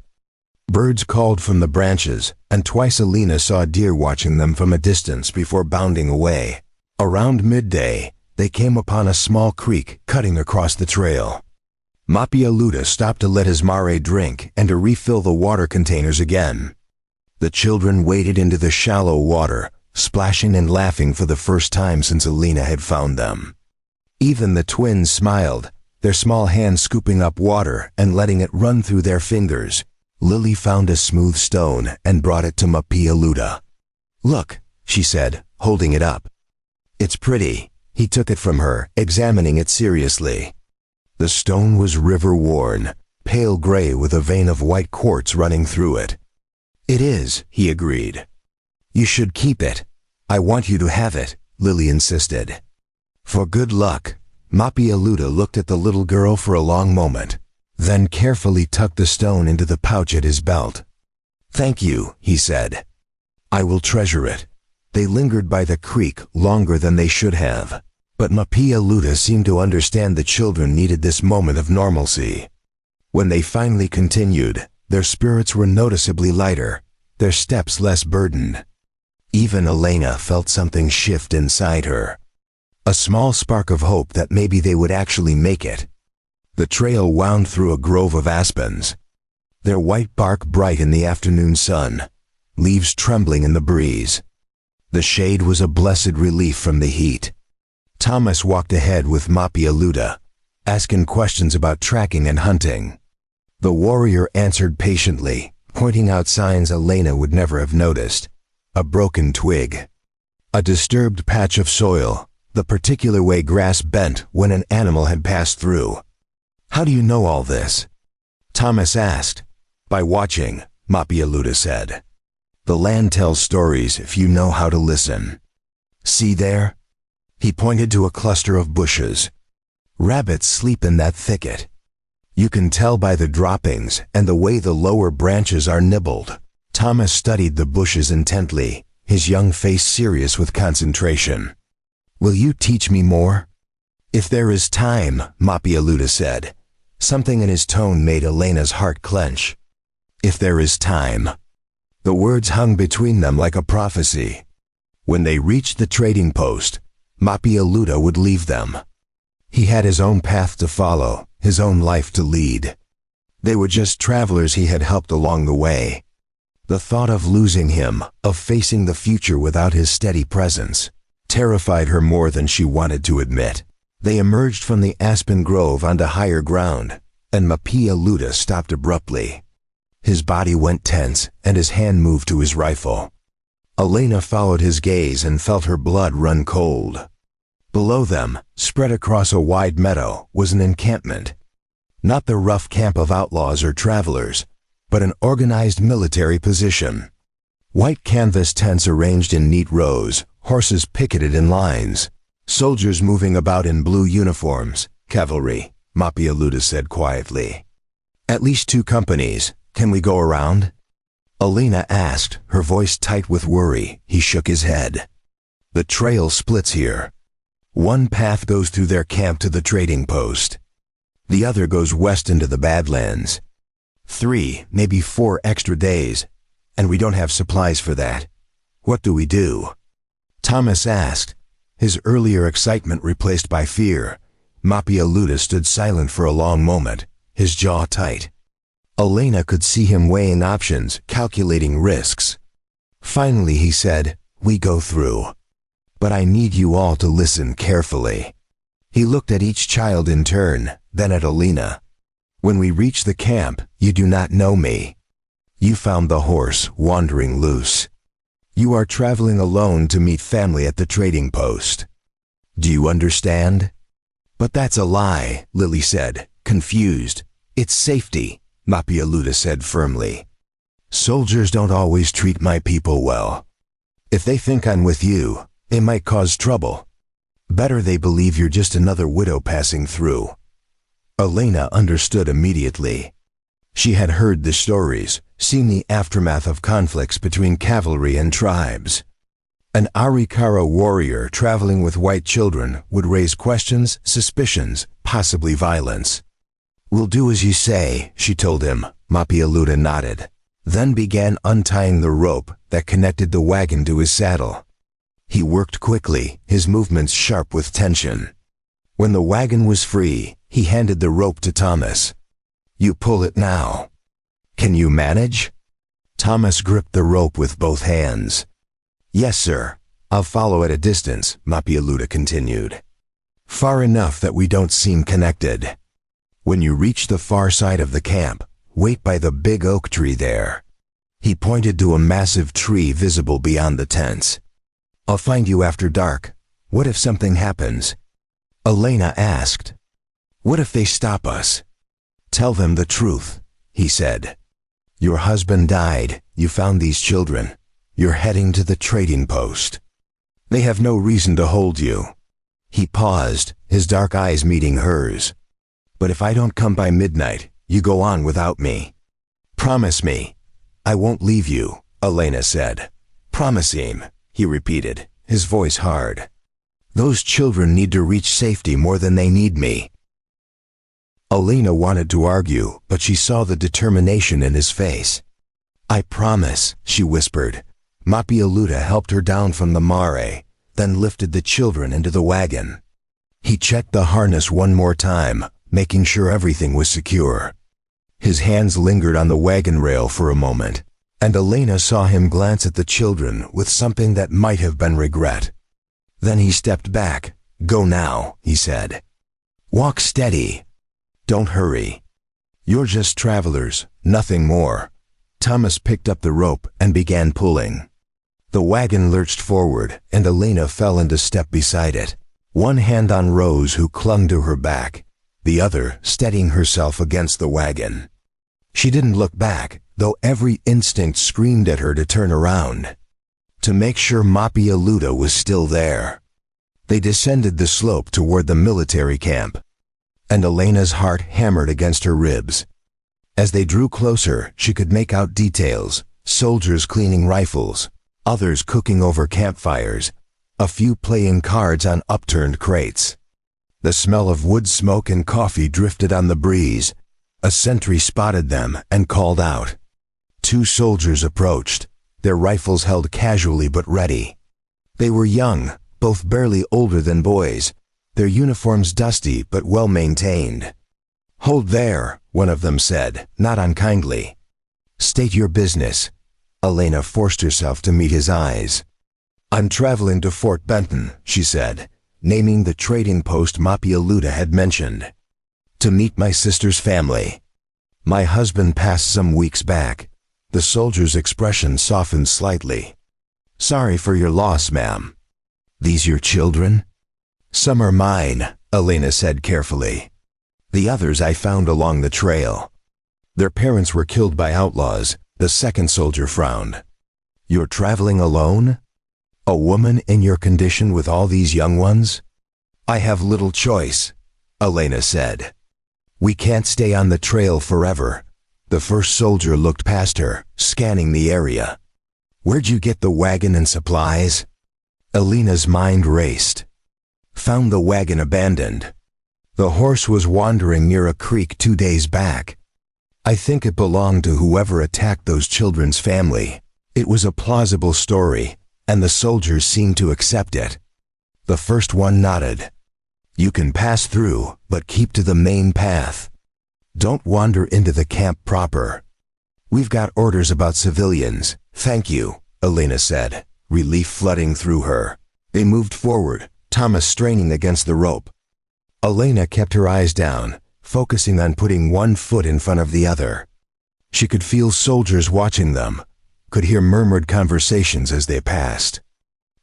Birds called from the branches, and twice Elena saw deer watching them from a distance before bounding away. Around midday, they came upon a small creek cutting across the trail. Mapialuda stopped to let his mare drink and to refill the water containers again. The children waded into the shallow water, splashing and laughing for the first time since Elena had found them. Even the twins smiled, their small hands scooping up water and letting it run through their fingers. Lily found a smooth stone and brought it to Mapialuda. Look, she said, holding it up. It's pretty. He took it from her, examining it seriously. The stone was river-worn, pale gray with a vein of white quartz running through it. It is, he agreed. You should keep it. I want you to have it, Lily insisted. For good luck, Mapialuda looked at the little girl for a long moment, then carefully tucked the stone into the pouch at his belt. "Thank you," he said. "I will treasure it." They lingered by the creek longer than they should have, but Mapialuda seemed to understand the children needed this moment of normalcy. When they finally continued, their spirits were noticeably lighter, their steps less burdened. Even Elena felt something shift inside her. A small spark of hope that maybe they would actually make it. The trail wound through a grove of aspens, their white bark bright in the afternoon sun, leaves trembling in the breeze. The shade was a blessed relief from the heat. Thomas walked ahead with Mapialuda, asking questions about tracking and hunting. The warrior answered patiently, pointing out signs Elena would never have noticed. A broken twig, a disturbed patch of soil, the particular way grass bent when an animal had passed through. "How do you know all this?" Thomas asked. "By watching," Mapialuda said. "The land tells stories if you know how to listen. See there?" He pointed to a cluster of bushes. "Rabbits sleep in that thicket. You can tell by the droppings and the way the lower branches are nibbled." Thomas studied the bushes intently, his young face serious with concentration. "Will you teach me more?" "If there is time," Mapialuda said. Something in his tone made Elena's heart clench. "If there is time." The words hung between them like a prophecy. When they reached the trading post, Mapialuda would leave them. He had his own path to follow, his own life to lead. They were just travelers he had helped along the way. The thought of losing him, of facing the future without his steady presence, terrified her more than she wanted to admit. They emerged from the aspen grove onto higher ground, and Mapialuda stopped abruptly. His body went tense, and his hand moved to his rifle. Elena followed his gaze and felt her blood run cold. Below them, spread across a wide meadow, was an encampment. Not the rough camp of outlaws or travelers, but an organized military position. White canvas tents arranged in neat rows, horses picketed in lines, soldiers moving about in blue uniforms. "Cavalry," Mapialuda said quietly. "At least 2 companies. Can we go around?" Elena asked, her voice tight with worry. He shook his head. "The trail splits here. One path goes through their camp to the trading post. The other goes west into the Badlands. 3, maybe 4 extra days, and we don't have supplies for that. What do we do?" Thomas asked, his earlier excitement replaced by fear. Mapialuda stood silent for a long moment, his jaw tight. Elena could see him weighing options, calculating risks. Finally he said, "We go through. But I need you all to listen carefully." He looked at each child in turn, then at Elena. "When we reach the camp, you do not know me. You found the horse wandering loose. You are traveling alone to meet family at the trading post. Do you understand?" "But that's a lie," Lily said, confused. "It's safety," Mapialuda said firmly. "Soldiers don't always treat my people well. If they think I'm with you, it might cause trouble. Better they believe you're just another widow passing through." Elena understood immediately. She had heard the stories, seen the aftermath of conflicts between cavalry and tribes. An Arikara warrior traveling with white children would raise questions, suspicions, possibly violence. "We'll do as you say," she told him. Mapialuda nodded, then began untying the rope that connected the wagon to his saddle. He worked quickly, his movements sharp with tension. When the wagon was free, he handed the rope to Thomas. "You pull it now. Can you manage?" Thomas gripped the rope with both hands. "Yes, sir. I'll follow at a distance," Mapialuda continued. "Far enough that we don't seem connected. When you reach the far side of the camp, wait by the big oak tree there." He pointed to a massive tree visible beyond the tents. "I'll find you after dark. What if something happens?" Elena asked. "What if they stop us?" "Tell them the truth," he said. "Your husband died. You found these children. You're heading to the trading post. They have no reason to hold you. He paused, his dark eyes meeting hers. "But if I don't come by midnight, you go on without me. Promise me." "I won't leave you," Elena said. "Promise him," he repeated, his voice hard. "Those children need to reach safety more than they need me." Elena wanted to argue, but she saw the determination in his face. "I promise," she whispered. Mapialuda helped her down from the mare, then lifted the children into the wagon. He checked the harness one more time, making sure everything was secure. His hands lingered on the wagon rail for a moment, and Elena saw him glance at the children with something that might have been regret. Then he stepped back. "Go now," he said. "Walk steady. Don't hurry. You're just travelers, nothing more." Thomas picked up the rope and began pulling. The wagon lurched forward, and Elena fell into step beside it, one hand on Rose, who clung to her back, the other steadying herself against the wagon. She didn't look back, though every instinct screamed at her to turn around, to make sure Mapialuda was still there. They descended the slope toward the military camp, and Elena's heart hammered against her ribs. As they drew closer, she could make out details: soldiers cleaning rifles, others cooking over campfires, a few playing cards on upturned crates. The smell of wood smoke and coffee drifted on the breeze. A sentry spotted them and called out. 2 soldiers approached, their rifles held casually but ready. They were young, both barely older than boys, their uniforms dusty but well maintained. "Hold there," one of them said, not unkindly. "State your business." Elena forced herself to meet his eyes. "I'm traveling to Fort Benton," she said, naming the trading post Mapialuda had mentioned, "to meet my sister's family. My husband passed some weeks back." The soldier's expression softened slightly. "Sorry for your loss, ma'am." "These your children?" "Some are mine," Elena said carefully. "The others I found along the trail. Their parents were killed by outlaws." The second soldier frowned. "You're traveling alone? A woman in your condition with all these young ones?" "I have little choice," Elena said. "We can't stay on the trail forever." The first soldier looked past her, scanning the area. "Where'd you get the wagon and supplies?" Elena's mind raced. "Found the wagon abandoned. The horse was wandering near a creek 2 days back. I think it belonged to whoever attacked those children's family." It was a plausible story, and the soldiers seemed to accept it. The first one nodded. "You can pass through, but keep to the main path. Don't wander into the camp proper. We've got orders about civilians." "Thank you," Elena said, relief flooding through her. They moved forward, Thomas straining against the rope. Elena kept her eyes down, focusing on putting one foot in front of the other. She could feel soldiers watching them, could hear murmured conversations as they passed.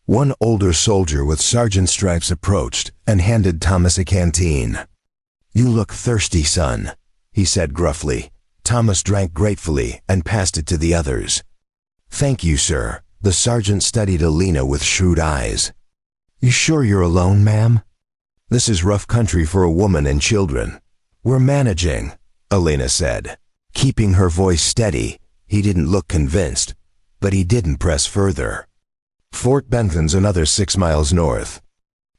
One older soldier with sergeant stripes approached and handed Thomas a canteen. "You look thirsty, son," he said gruffly. Thomas drank gratefully and passed it to the others. "Thank you, sir." The sergeant studied Elena with shrewd eyes. "You sure you're alone, ma'am? This is rough country for a woman and children." "We're managing," Elena said. Keeping her voice steady, he didn't look convinced, but he didn't press further. "Fort Benton's another 6 miles north.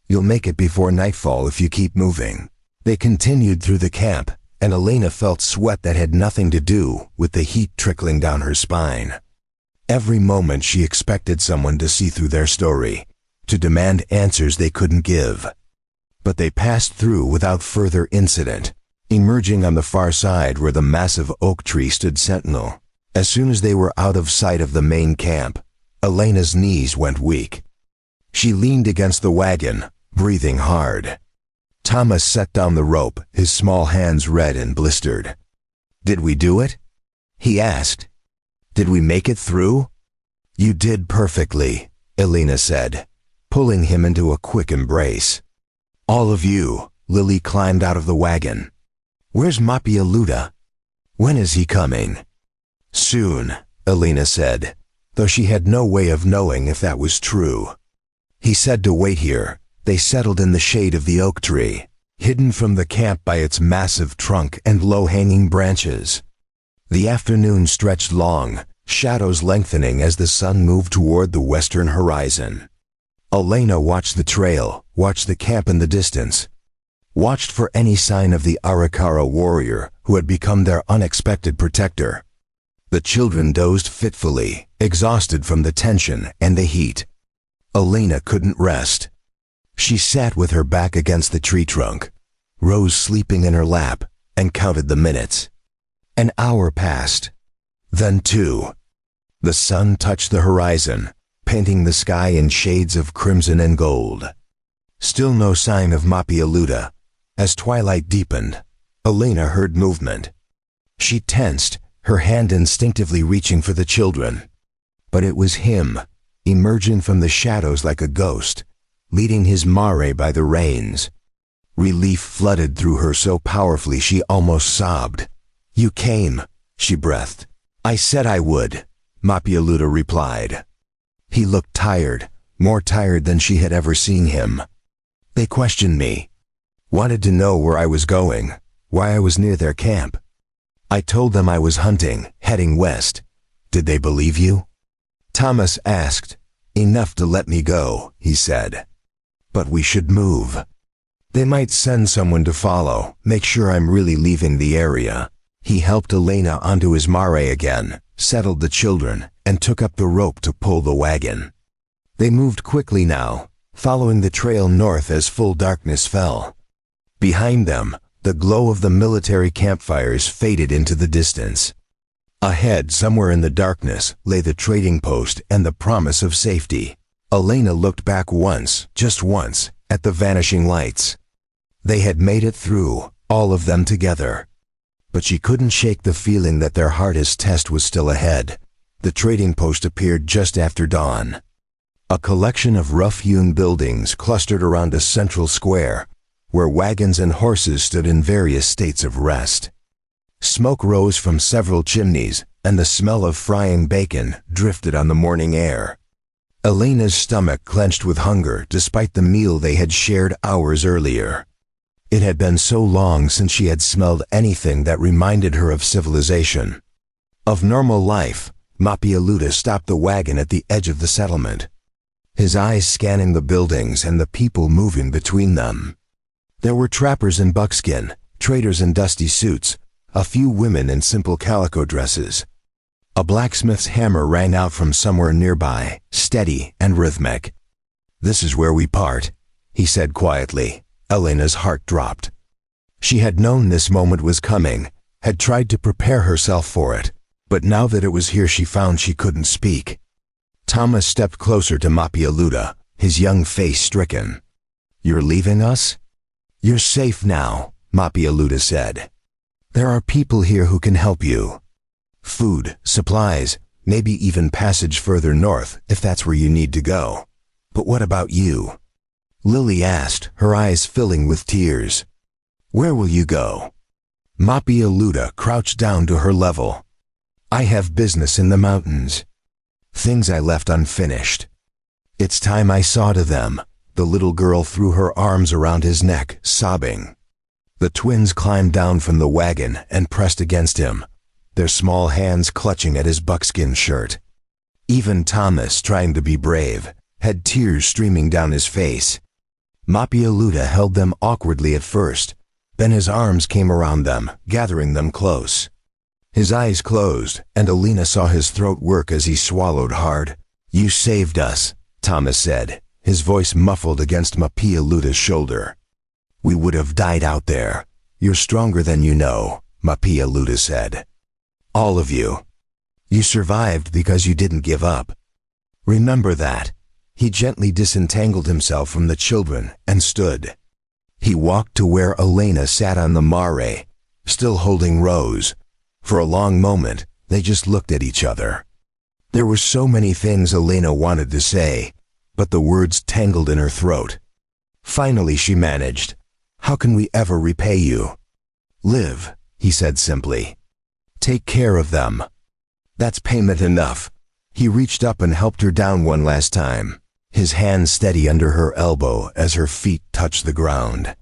You'll make it before nightfall if you keep moving." They continued through the camp, and Elena felt sweat that had nothing to do with the heat trickling down her spine. Every moment she expected someone to see through their story, to demand answers they couldn't give. But they passed through without further incident, emerging on the far side where the massive oak tree stood sentinel. As soon as they were out of sight of the main camp, Elena's knees went weak. She leaned against the wagon, breathing hard. Thomas set down the rope, his small hands red and blistered. "Did we do it?" he asked. "Did we make it through?" "You did perfectly," Elena said, pulling him into a quick embrace. "All of you." Lily climbed out of the wagon. "Where's Mapialuda? When is he coming?" "Soon," Elena said, though she had no way of knowing if that was true. "He said to wait here, They settled in the shade of the oak tree, hidden from the camp by its massive trunk and low-hanging branches. The afternoon stretched long, shadows lengthening as the sun moved toward the western horizon. Elena watched the trail, watched the camp in the distance, watched for any sign of the Arikara warrior who had become their unexpected protector. The children dozed fitfully, exhausted from the tension and the heat. Elena couldn't rest. She sat with her back against the tree trunk, Rose sleeping in her lap, and counted the minutes. An hour passed. Then 2. The sun touched the horizon, painting the sky in shades of crimson and gold. Still no sign of Mapialuda. As twilight deepened, Elena heard movement. She tensed, her hand instinctively reaching for the children. But it was him, emerging from the shadows like a ghost, leading his mare by the reins. Relief flooded through her so powerfully she almost sobbed. "You came," she breathed. "I said I would," Mapialuda replied. He looked tired, more tired than she had ever seen him. "They questioned me. Wanted to know where I was going, why I was near their camp. I told them I was hunting, heading west. Did they believe you?" Thomas asked. "Enough to let me go," he said. "But we should move. They might send someone to follow, make sure I'm really leaving the area." He helped Elena onto his mare again, settled the children, and took up the rope to pull the wagon. They moved quickly now, following the trail north as full darkness fell. Behind them, the glow of the military campfires faded into the distance. Ahead, somewhere in the darkness, lay the trading post and the promise of safety. Elena looked back once, just once, at the vanishing lights. They had made it through, all of them together. But she couldn't shake the feeling that their hardest test was still ahead. The trading post appeared just after dawn. A collection of rough-hewn buildings clustered around a central square, where wagons and horses stood in various states of rest. Smoke rose from several chimneys, and the smell of frying bacon drifted on the morning air. Elena's stomach clenched with hunger despite the meal they had shared hours earlier. It had been so long since she had smelled anything that reminded her of civilization. Of normal life. Mapialuda stopped the wagon at the edge of the settlement, his eyes scanning the buildings and the people moving between them. There were trappers in buckskin, traders in dusty suits, a few women in simple calico dresses. A blacksmith's hammer rang out from somewhere nearby, steady and rhythmic. "This is where we part," he said quietly. Elena's heart dropped. She had known this moment was coming, had tried to prepare herself for it, but now that it was here she found she couldn't speak. Thomas stepped closer to Mapialuda, his young face stricken. "You're leaving us?" "You're safe now," Mapialuda said. "There are people here who can help you. Food, supplies, maybe even passage further north if that's where you need to go. But what about you?" Lily asked, her eyes filling with tears. "Where will you go?" Mapialuda crouched down to her level. "I have business in the mountains. Things I left unfinished. It's time I saw to them." The little girl threw her arms around his neck, sobbing. The twins climbed down from the wagon and pressed against him, their small hands clutching at his buckskin shirt. Even Thomas, trying to be brave, had tears streaming down his face. Mapialuda held them awkwardly at first, then his arms came around them, gathering them close. His eyes closed, and Elena saw his throat work as he swallowed hard. "You saved us," Thomas said, his voice muffled against Mapialuda's shoulder. "We would have died out there. You're stronger than you know," Mapialuda said. "All of you. You survived because you didn't give up. Remember that." He gently disentangled himself from the children and stood. He walked to where Elena sat on the mare, still holding Rose. For a long moment, they just looked at each other. There were so many things Elena wanted to say, but the words tangled in her throat. Finally she managed, "How can we ever repay you?" "Live," he said simply. "Take care of them. That's payment enough." He reached up and helped her down one last time. his hand steady under her elbow as her feet touched the ground.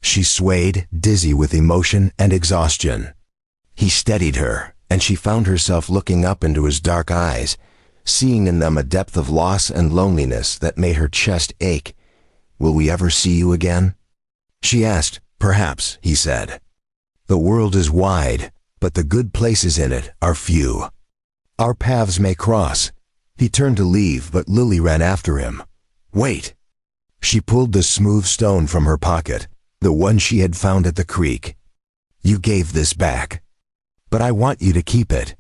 She swayed, dizzy with emotion and exhaustion. He steadied her, and she found herself looking up into his dark eyes, seeing in them a depth of loss and loneliness that made her chest ache. "Will we ever see you again?" she asked. "Perhaps," he said. "The world is wide, but the good places in it are few. Our paths may cross." He turned to leave, but Lily ran after him. "Wait!" She pulled the smooth stone from her pocket, the one she had found at the creek. "You gave this back, but I want you to keep it.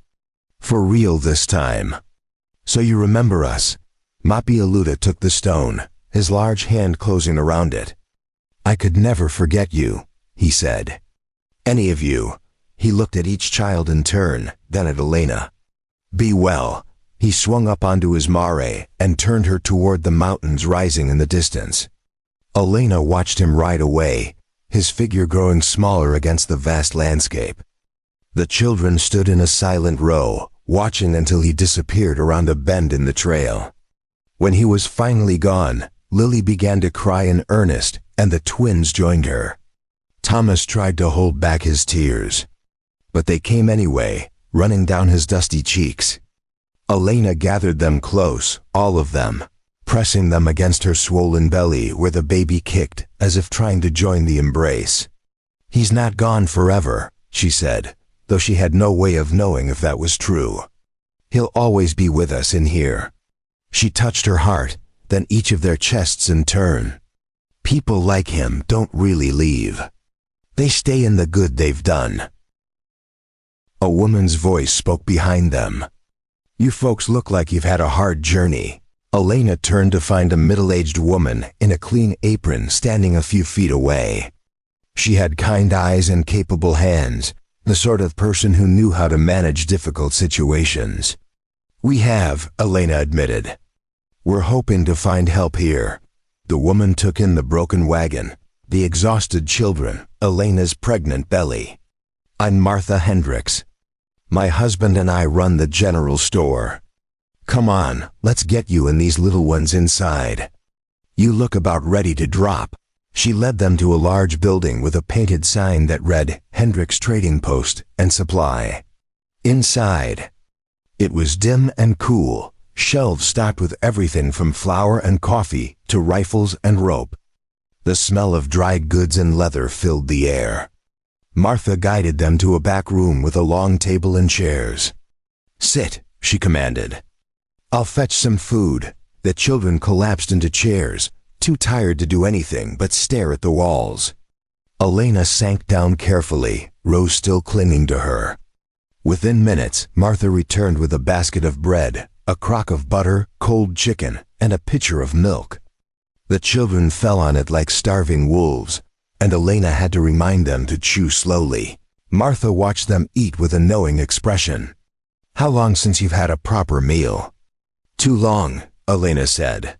For real this time. So you remember us." Mapialuda took the stone, his large hand closing around it. "I could never forget you," he said. "Any of you." He looked at each child in turn, then at Elena. "Be well." He swung up onto his mare and turned her toward the mountains rising in the distance. Elena watched him ride away, his figure growing smaller against the vast landscape. The children stood in a silent row, watching until he disappeared around a bend in the trail. When he was finally gone, Lily began to cry in earnest, and the twins joined her. Thomas tried to hold back his tears, but they came anyway, running down his dusty cheeks. Elena gathered them close, all of them, pressing them against her swollen belly where the baby kicked, as if trying to join the embrace. "He's not gone forever," she said, though she had no way of knowing if that was true. "He'll always be with us in here." She touched her heart, then each of their chests in turn. "People like him don't really leave. They stay in the good they've done." A woman's voice spoke behind them. "You folks look like you've had a hard journey." Elena turned to find a middle-aged woman in a clean apron standing a few feet away. She had kind eyes and capable hands, the sort of person who knew how to manage difficult situations. "We have," Elena admitted. "We're hoping to find help here." The woman took in the broken wagon, the exhausted children, Elena's pregnant belly. "I'm Martha Hendricks. My husband and I run the general store. Come on, let's get you and these little ones inside. You look about ready to drop." She led them to a large building with a painted sign that read Hendricks Trading Post and Supply. Inside, it was dim and cool, shelves stocked with everything from flour and coffee to rifles and rope. The smell of dried goods and leather filled the air. Martha guided them to a back room with a long table and chairs. "Sit," she commanded. "I'll fetch some food." The children collapsed into chairs, too tired to do anything but stare at the walls. Elena sank down carefully, Rose still clinging to her. Within minutes, Martha returned with a basket of bread, a crock of butter, cold chicken, and a pitcher of milk. The children fell on it like starving wolves, and Elena had to remind them to chew slowly. Martha watched them eat with a knowing expression. "How long since you've had a proper meal?" "Too long," Elena said.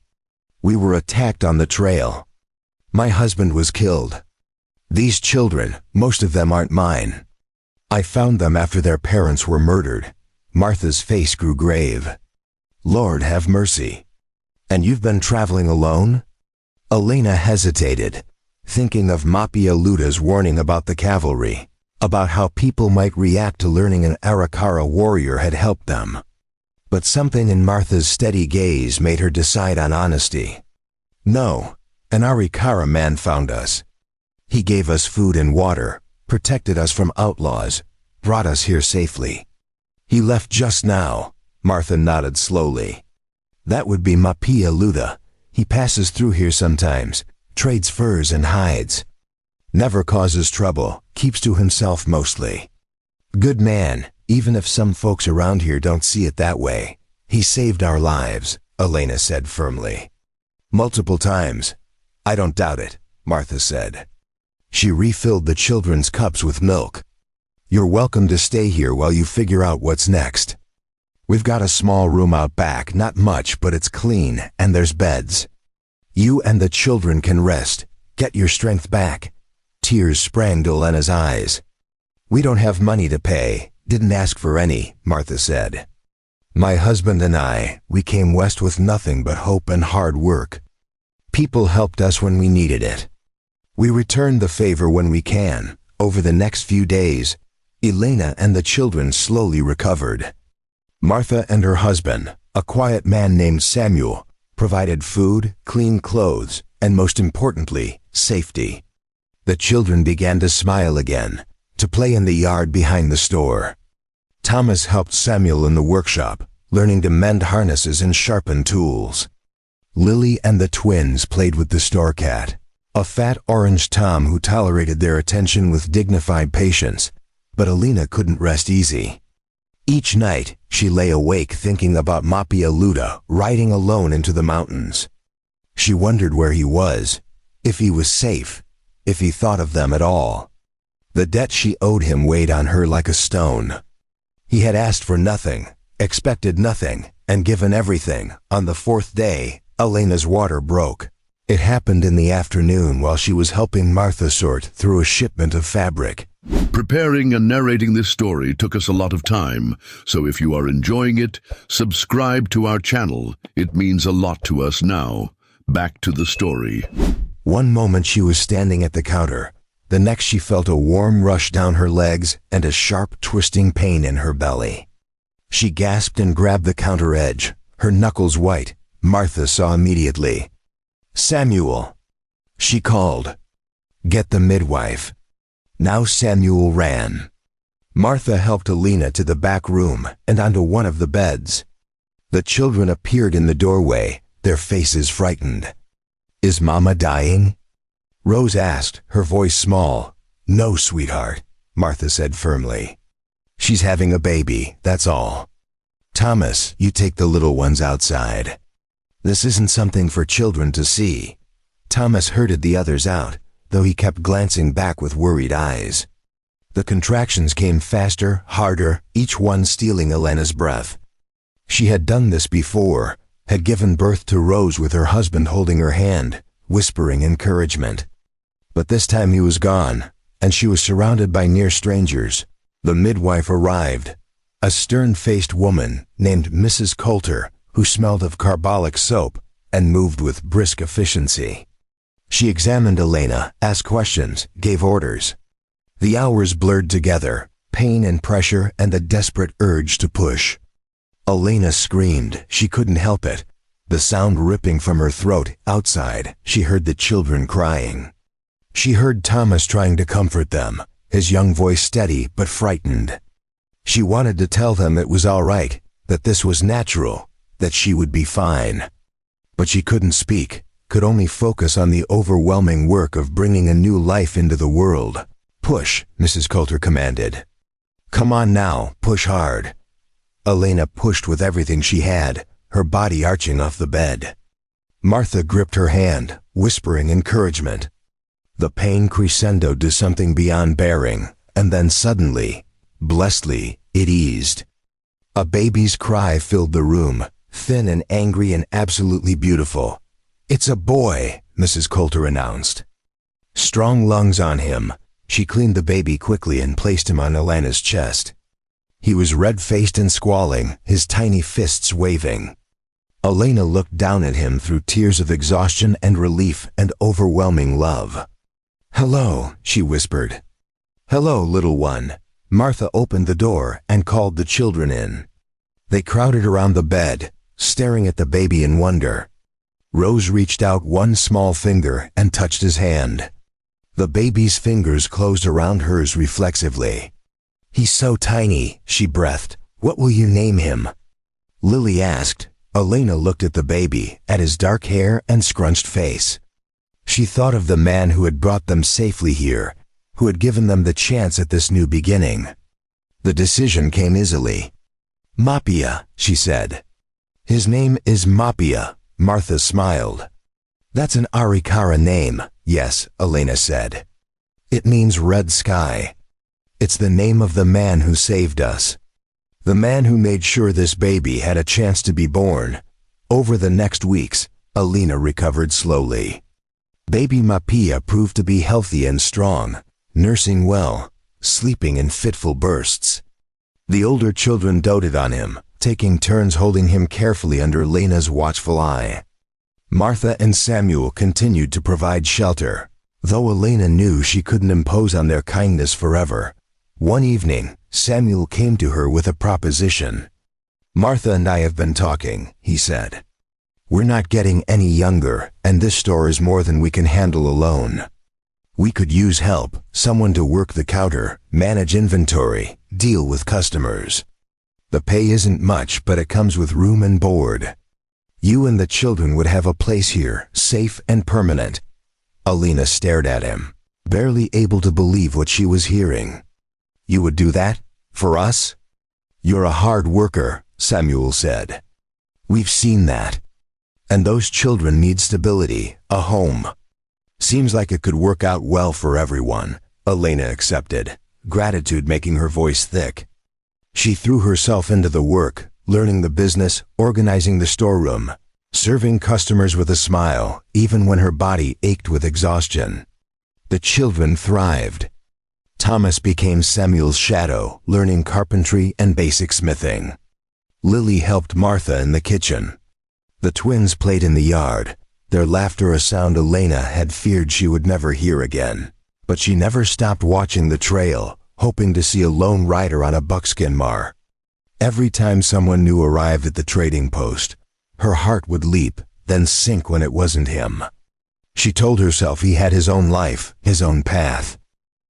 "We were attacked on the trail. My husband was killed. These children, most of them aren't mine. I found them after their parents were murdered." Martha's face grew grave. "Lord have mercy. And you've been traveling alone?" Elena hesitated, thinking of Mapialuda's warning about the cavalry, about how people might react to learning an Arikara warrior had helped them. But something in Martha's steady gaze made her decide on honesty. "No, an Arikara man found us. He gave us food and water, protected us from outlaws, brought us here safely. He left just now." Martha nodded slowly. "That would be Mapialuda. He passes through here sometimes, trades furs and hides. Never causes trouble, keeps to himself mostly. Good man, even if some folks around here don't see it that way. He saved our lives," Elena said firmly. "Multiple times. I don't doubt it," Martha said. She refilled the children's cups with milk. "You're welcome to stay here while you figure out what's next. We've got a small room out back, not much, but it's clean, and there's beds. You and the children can rest, get your strength back." Tears sprang to Elena's eyes. "We don't have money to pay, didn't ask for any," Martha said. My husband and we came west with nothing but hope and hard work. People helped us when we needed it. We returned the favor when we can. Over the next few days, Elena and the children slowly recovered. Martha and her husband, a quiet man named Samuel, provided food, clean clothes, and most importantly, safety. The children began to smile again, to play in the yard behind the store. Thomas helped Samuel in the workshop, learning to mend harnesses and sharpen tools. Lily and the twins played with the store cat, a fat orange Tom who tolerated their attention with dignified patience, but Alina couldn't rest easy. Each night, she lay awake thinking about Mapia Luda riding alone into the mountains. She wondered where he was, if he was safe, if he thought of them at all. The debt she owed him weighed on her like a stone. He had asked for nothing, expected nothing, and given everything. On the fourth day, Elena's water broke. It happened in the afternoon while she was helping Martha sort through a shipment of fabric. Preparing and narrating this story took us a lot of time, so if you are enjoying it, subscribe to our channel. It means a lot to us now. Back to the story. One moment she was standing at the counter. The next she felt a warm rush down her legs and a sharp, twisting pain in her belly. She gasped and grabbed the counter edge, her knuckles white. Martha saw immediately. "Samuel," she called. "Get the midwife." Now Samuel ran. Martha helped Alina to the back room and onto one of the beds. The children appeared in the doorway, their faces frightened. "Is Mama dying?" Rose asked, her voice small. "No, sweetheart," Martha said firmly. "She's having a baby, that's all. Thomas, you take the little ones outside. This isn't something for children to see." Thomas herded the others out, though he kept glancing back with worried eyes. The contractions came faster, harder, each one stealing Elena's breath. She had done this before, had given birth to Rose with her husband holding her hand, whispering encouragement. But this time he was gone, and she was surrounded by near strangers. The midwife arrived, a stern-faced woman named Mrs. Coulter, who smelled of carbolic soap and moved with brisk efficiency. She examined Elena, asked questions, gave orders. The hours blurred together, pain and pressure and the desperate urge to push. Elena screamed. She couldn't help it. The sound ripping from her throat. Outside, she heard the children crying. She heard Thomas trying to comfort them, his young voice steady but frightened. She wanted to tell them it was all right, that this was natural, that she would be fine. But she couldn't speak, could only focus on the overwhelming work of bringing a new life into the world. "Push," Mrs. Coulter commanded. "Come on now, push hard." Elena pushed with everything she had, her body arching off the bed. Martha gripped her hand, whispering encouragement. The pain crescendoed to something beyond bearing, and then suddenly, blessedly, it eased. A baby's cry filled the room, thin and angry and absolutely beautiful. "It's a boy," Mrs. Coulter announced. Strong lungs on him, she cleaned the baby quickly and placed him on Elena's chest. He was red-faced and squalling, his tiny fists waving. Elena looked down at him through tears of exhaustion and relief and overwhelming love. "Hello," she whispered. "Hello, little one." Martha opened the door and called the children in. They crowded around the bed, staring at the baby in wonder. Rose reached out one small finger and touched his hand. The baby's fingers closed around hers reflexively. "He's so tiny," she breathed. "What will you name him?" Lily asked. Elena looked at the baby, at his dark hair and scrunched face. She thought of the man who had brought them safely here, who had given them the chance at this new beginning. The decision came easily. "Mapia," she said. "His name is Mapia," Martha smiled. "That's an Arikara name." "Yes," Elena said. "It means red sky. It's the name of the man who saved us. The man who made sure this baby had a chance to be born." Over the next weeks, Elena recovered slowly. Baby Mapia proved to be healthy and strong, nursing well, sleeping in fitful bursts. The older children doted on him, taking turns holding him carefully under Lena's watchful eye. Martha and Samuel continued to provide shelter, though Elena knew she couldn't impose on their kindness forever. One evening, Samuel came to her with a proposition. "Martha and I have been talking," he said. "We're not getting any younger, and this store is more than we can handle alone. We could use help, someone to work the counter, manage inventory, deal with customers. The pay isn't much, but it comes with room and board. You and the children would have a place here, safe and permanent." Elena stared at him, barely able to believe what she was hearing. "You would do that? For us?" "You're a hard worker," Samuel said. "We've seen that. And those children need stability, a home." "Seems like it could work out well for everyone," Elena accepted, gratitude making her voice thick. She threw herself into the work, learning the business, organizing the storeroom, serving customers with a smile, even when her body ached with exhaustion. The children thrived. Thomas became Samuel's shadow, learning carpentry and basic smithing. Lily helped Martha in the kitchen. The twins played in the yard, their laughter a sound Elena had feared she would never hear again. But she never stopped watching the trail, hoping to see a lone rider on a buckskin mare. Every time someone new arrived at the trading post, her heart would leap, then sink when it wasn't him. She told herself he had his own life, his own path.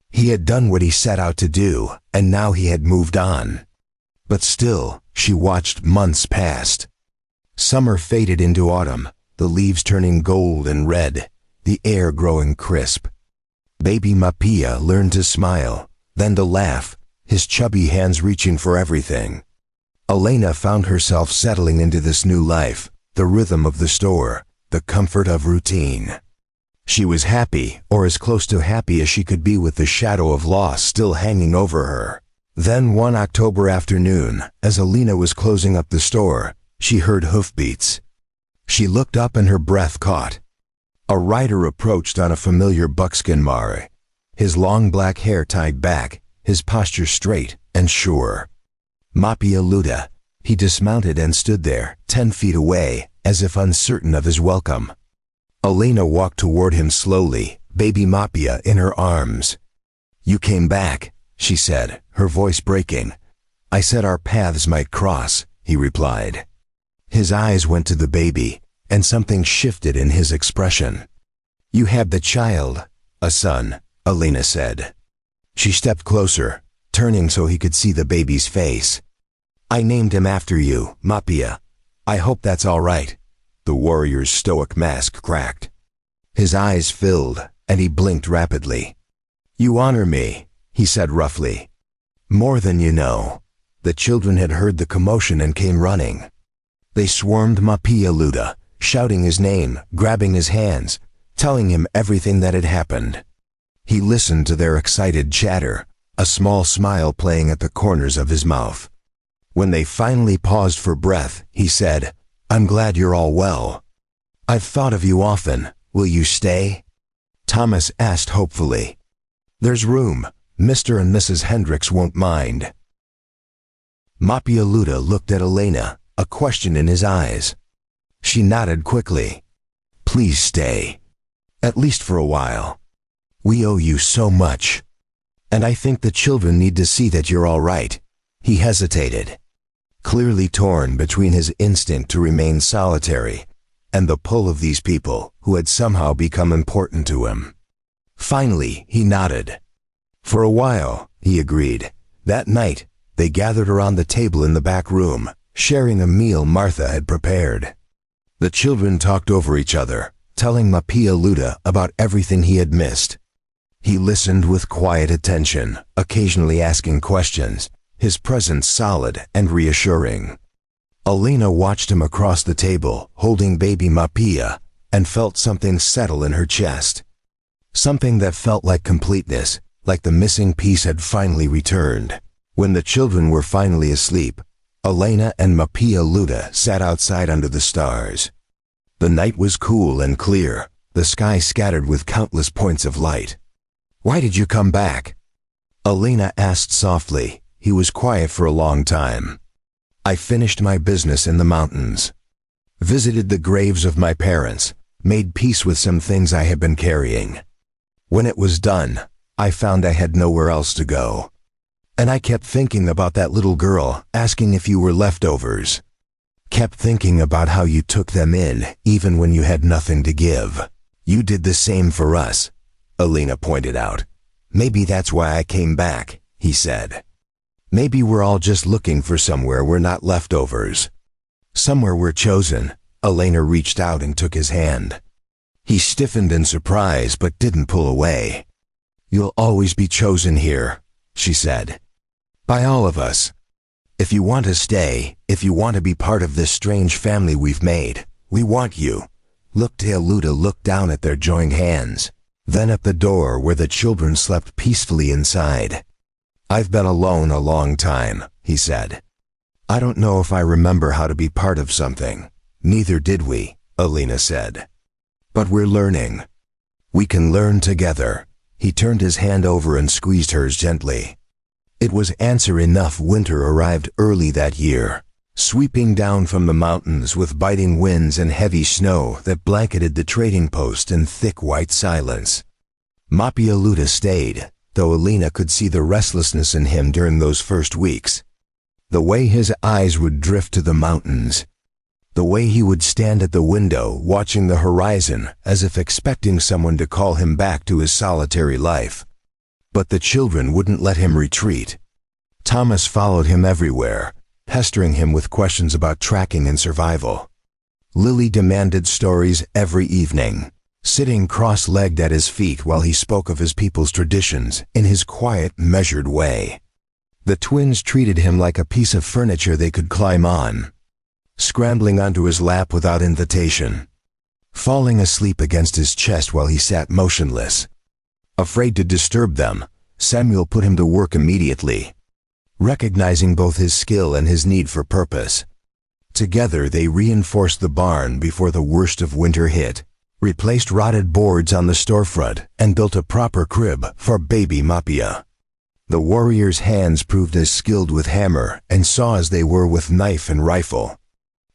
He had done what he set out to do, and now he had moved on. But still, she watched months pass. Summer faded into autumn, the leaves turning gold and red, the air growing crisp. Baby Mapia learned to smile, then to laugh, his chubby hands reaching for everything. Elena found herself settling into this new life, the rhythm of the store, the comfort of routine. She was happy, or as close to happy as she could be with the shadow of loss still hanging over her. Then one October afternoon, as Elena was closing up the store, she heard hoofbeats. She looked up and her breath caught. A rider approached on a familiar buckskin mare, his long black hair tied back, his posture straight and sure. Mapia Luda. He dismounted and stood there, 10 feet away, as if uncertain of his welcome. Elena walked toward him slowly, baby Mapia in her arms. "You came back," she said, her voice breaking. "I said our paths might cross," he replied. His eyes went to the baby, and something shifted in his expression. "You had the child, a son," Elena said. She stepped closer, turning so he could see the baby's face. "I named him after you, Mapia. I hope that's all right." The warrior's stoic mask cracked. His eyes filled, and he blinked rapidly. "You honor me," he said roughly. "More than you know." The children had heard the commotion and came running. They swarmed Mapia Luda, shouting his name, grabbing his hands, telling him everything that had happened. He listened to their excited chatter, a small smile playing at the corners of his mouth. When they finally paused for breath, he said, "I'm glad you're all well. I've thought of you often. Will you stay?" Thomas asked hopefully. "There's room. Mr. and Mrs. Hendricks won't mind." Mapia Luda looked at Elena, a question in his eyes. She nodded quickly. "Please stay. At least for a while. We owe you so much. And I think the children need to see that you're all right." He hesitated, clearly torn between his instinct to remain solitary and the pull of these people who had somehow become important to him. Finally, he nodded. "For a while," he agreed. That night, they gathered around the table in the back room, sharing a meal Martha had prepared. The children talked over each other, telling Mapia Luda about everything he had missed. He listened with quiet attention, occasionally asking questions, his presence solid and reassuring. Elena watched him across the table, holding baby Mapia, and felt something settle in her chest. Something that felt like completeness, like the missing piece had finally returned. When the children were finally asleep, Elena and Mapia Luda sat outside under the stars. The night was cool and clear, the sky scattered with countless points of light. "Why did you come back?" Elena asked softly. He was quiet for a long time. I finished my business in the mountains, visited the graves of my parents, made peace with some things I had been carrying. When it was done, I found I had nowhere else to go. And I kept thinking about that little girl asking if you were leftovers. Kept thinking about how you took them in even when you had nothing to give. You did the same for us, Alina pointed out. Maybe that's why I came back, he said. Maybe we're all just looking for somewhere we're not leftovers. Somewhere we're chosen. Alina reached out and took his hand. He stiffened in surprise but didn't pull away. You'll always be chosen here, she said. By all of us. If you want to stay, if you want to be part of this strange family we've made, we want you. Luda looked down at their joined hands, then at the door where the children slept peacefully inside. I've been alone a long time, he said. I don't know if I remember how to be part of something. Neither did we, Alina said. But we're learning. We can learn together. He turned his hand over and squeezed hers gently. It was answer enough. Winter arrived early that year, sweeping down from the mountains with biting winds and heavy snow that blanketed the trading post in thick white silence. Luda stayed, though Alina could see the restlessness in him during those first weeks. The way his eyes would drift to the mountains. The way he would stand at the window watching the horizon as if expecting someone to call him back to his solitary life. But the children wouldn't let him retreat. Thomas followed him everywhere, pestering him with questions about tracking and survival. Lily demanded stories every evening, sitting cross-legged at his feet while he spoke of his people's traditions in his quiet, measured way. The twins treated him like a piece of furniture they could climb on, scrambling onto his lap without invitation, falling asleep against his chest while he sat motionless. Afraid to disturb them, Samuel put him to work immediately, recognizing both his skill and his need for purpose. Together they reinforced the barn before the worst of winter hit, replaced rotted boards on the storefront, and built a proper crib for baby Mapia. The warrior's hands proved as skilled with hammer and saw as they were with knife and rifle.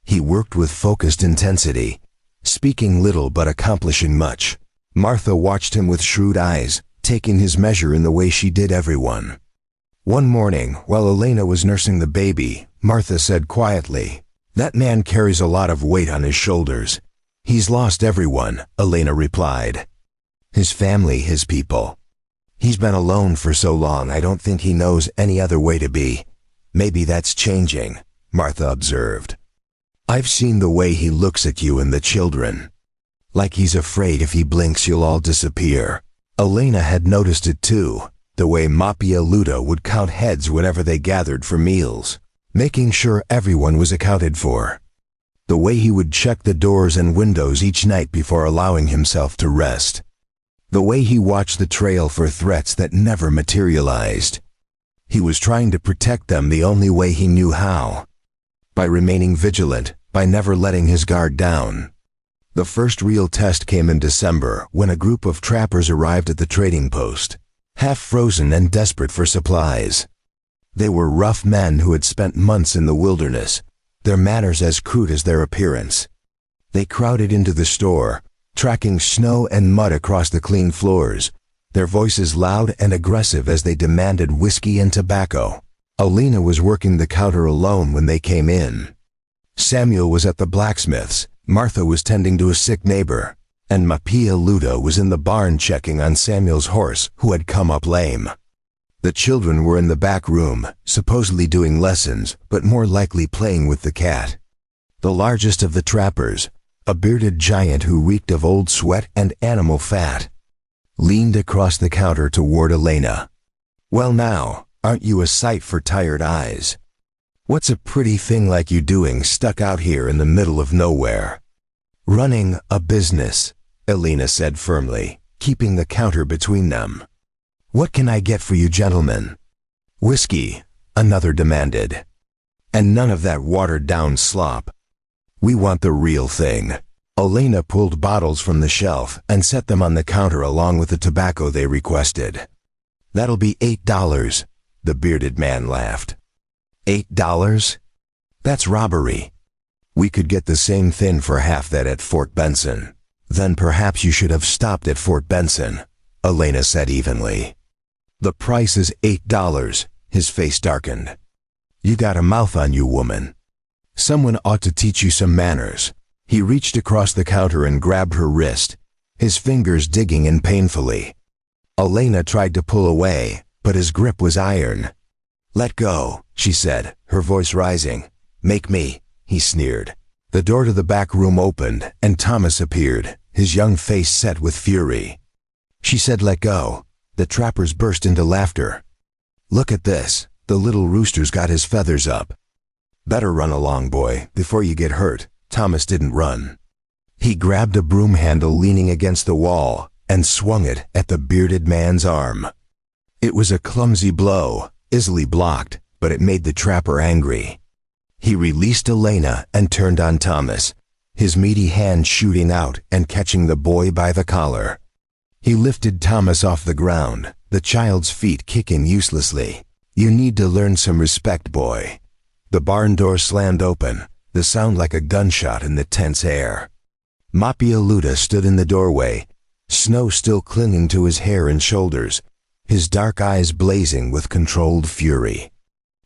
He worked with focused intensity, speaking little but accomplishing much. Martha watched him with shrewd eyes, taking his measure in the way she did everyone. One morning, while Elena was nursing the baby, Martha said quietly, "That man carries a lot of weight on his shoulders." "He's lost everyone," Elena replied. "His family, his people. He's been alone for so long I don't think he knows any other way to be." "Maybe that's changing," Martha observed. "I've seen the way he looks at you and the children. Like he's afraid if he blinks you'll all disappear." Elena had noticed it too, the way Luda would count heads whenever they gathered for meals, making sure everyone was accounted for. The way he would check the doors and windows each night before allowing himself to rest. The way he watched the trail for threats that never materialized. He was trying to protect them the only way he knew how. By remaining vigilant, by never letting his guard down. The first real test came in December when a group of trappers arrived at the trading post, half frozen and desperate for supplies. They were rough men who had spent months in the wilderness, their manners as crude as their appearance. They crowded into the store, tracking snow and mud across the clean floors, their voices loud and aggressive as they demanded whiskey and tobacco. Alina was working the counter alone when they came in. Samuel was at the blacksmith's, Martha was tending to a sick neighbor, and Luda was in the barn checking on Samuel's horse, who had come up lame. The children were in the back room, supposedly doing lessons, but more likely playing with the cat. The largest of the trappers, a bearded giant who reeked of old sweat and animal fat, leaned across the counter toward Elena. "Well now, aren't you a sight for tired eyes? What's a pretty thing like you doing stuck out here in the middle of nowhere?" "Running a business," Elena said firmly, keeping the counter between them. "What can I get for you gentlemen?" "Whiskey," another demanded. "And none of that watered-down slop. We want the real thing." Elena pulled bottles from the shelf and set them on the counter along with the tobacco they requested. "That'll be $8, the bearded man laughed. $8? That's robbery. We could get the same thing for half that at Fort Benson. Then perhaps you should have stopped at Fort Benson, Elena said evenly. The price is $8. His face darkened. You got a mouth on you, woman. Someone ought to teach you some manners. He reached across the counter and grabbed her wrist, his fingers digging in painfully. Elena tried to pull away, but his grip was iron. Let go, she said, her voice rising. Make me, he sneered. The door to the back room opened, and Thomas appeared, his young face set with fury. She said, let go. The trappers burst into laughter. Look at this, the little rooster's got his feathers up. Better run along, boy, before you get hurt. Thomas didn't run. He grabbed a broom handle leaning against the wall and swung it at the bearded man's arm. It was a clumsy blow, easily blocked, but it made the trapper angry. He released Elena and turned on Thomas, his meaty hand shooting out and catching the boy by the collar. He lifted Thomas off the ground, the child's feet kicking uselessly. You need to learn some respect, boy. The barn door slammed open, the sound like a gunshot in the tense air. Mapialuda stood in the doorway, snow still clinging to his hair and shoulders, his dark eyes blazing with controlled fury.